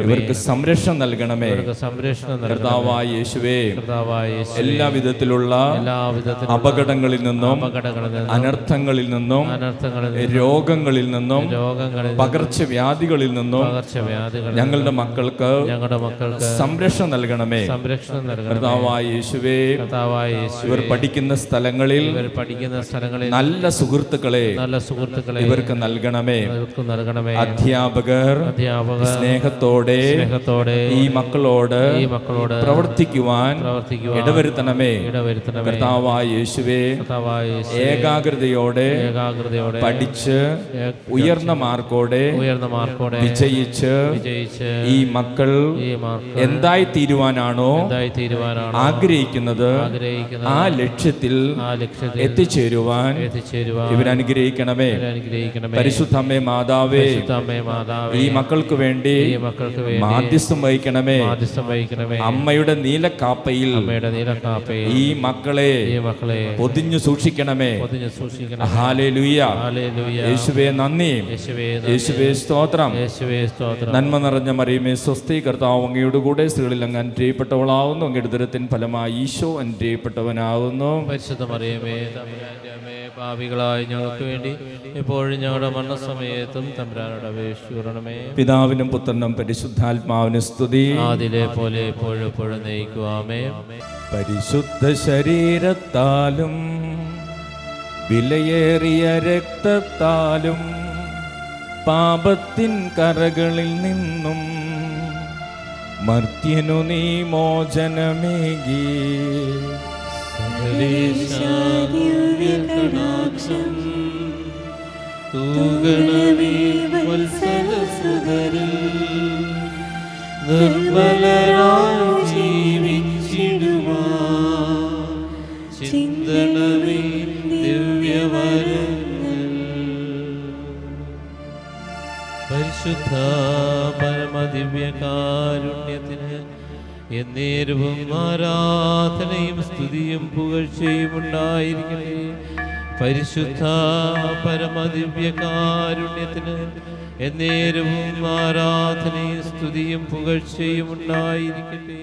ഇവർക്ക് സംരക്ഷണം നൽകണമേ. കർത്താവായ യേശുവേ, എല്ലാ വിധത്തിലുള്ള അപകടങ്ങളിൽ നിന്നും അനർത്ഥങ്ങളിൽ നിന്നും രോഗങ്ങളിൽ നിന്നും പകർച്ചവ്യാധികളിൽ നിന്നും ഞങ്ങളുടെ മക്കൾക്ക് സംരക്ഷണം നൽകണമേ. കർത്താവായ യേശുവേ, ഇവർ പഠിക്കുന്ന സ്ഥലങ്ങളിൽ നല്ല സുഹൃത്തുക്കളെ ഇവർക്ക് നൽകണമേ. അധ്യാപകർ സ്നേഹത്തോടെ ഈ മക്കളോട് പ്രവർത്തിക്കുവാൻ ഇടവരുത്തണമേ. കർത്താവായ യേശുവേ, ഏകാഗ്രതയോടെ പഠിച്ച് ഉയർന്ന മാർക്കോടെ വിജയിച്ച് ഈ മക്കൾ എന്തായി തീരുവാനാണോ ആഗ്രഹിക്കുന്നത് ആ ലക്ഷ്യത്തിൽ എത്തിച്ചേരുവാൻ ഇവരനുഗ്രഹിക്കണമേ. പരിശുദ്ധമ്മേ മാതാവേ, ഈ മക്കൾക്ക് വേണ്ടി മാധ്യസ്ഥം വഹിക്കണമേ. അമ്മയുടെ നീലക്കാപ്പയിൽ ഈ മക്കളെ പൊതിഞ്ഞു സൂക്ഷിക്കണമേ. ഹല്ലേലൂയ. യേശുവേ നന്ദി, യേശുവേ സ്തോത്രം. നന്മ നിറഞ്ഞ മറിയമേ സ്വസ്തി, കർത്താവ് അങ്ങയുടെ കൂടെ സ്ത്രീകളിൽ അങ്ങ് അനുഗ്രഹിക്കപ്പെട്ടവളാവുന്നു. അങ്ങയുടെ ഉദരത്തിൻ ഫലമായി ഈശോ അനുഗ്രഹിക്കപ്പെട്ടവനാകുന്നു. പരിശുദ്ധ മറിയമേ, തമ്പുരാന്റെ അമ്മേ, പാപികളായ ഞങ്ങൾക്ക് വേണ്ടി എപ്പോഴും ഞങ്ങളുടെ മരണസമയത്തും തമ്പുരാനോട് അപേക്ഷിക്കണമേ. പിതാവിനും പുത്രനും പരിശുദ്ധാത്മാവിനും സ്തുതി, ആദിയിലെ പോലെ എപ്പോഴും എപ്പോഴും നയിക്കുവാമേ. പരിശുദ്ധ ശരീരത്താലും വിലയേറിയ രക്തത്താലും പാപത്തിൻ കറകളിൽ നിന്നും മർത്യനു നീ മോചനമേകി. ചിന്തനമേ ദിവ്യവരങ്ങൾ. പരിശുദ്ധ പരമദിവ്യകാരുണ്യത്തിന് എന്നേരവും ആരാധനയും സ്തുതിയും പുകഴ്ചയും ഉണ്ടായിരിക്കട്ടെ. പരിശുദ്ധ പരമദിവ്യകാരുണ്യത്തിന് എന്നേരവും ആരാധനയും സ്തുതിയും പുകഴ്ചയും ഉണ്ടായിരിക്കട്ടെ.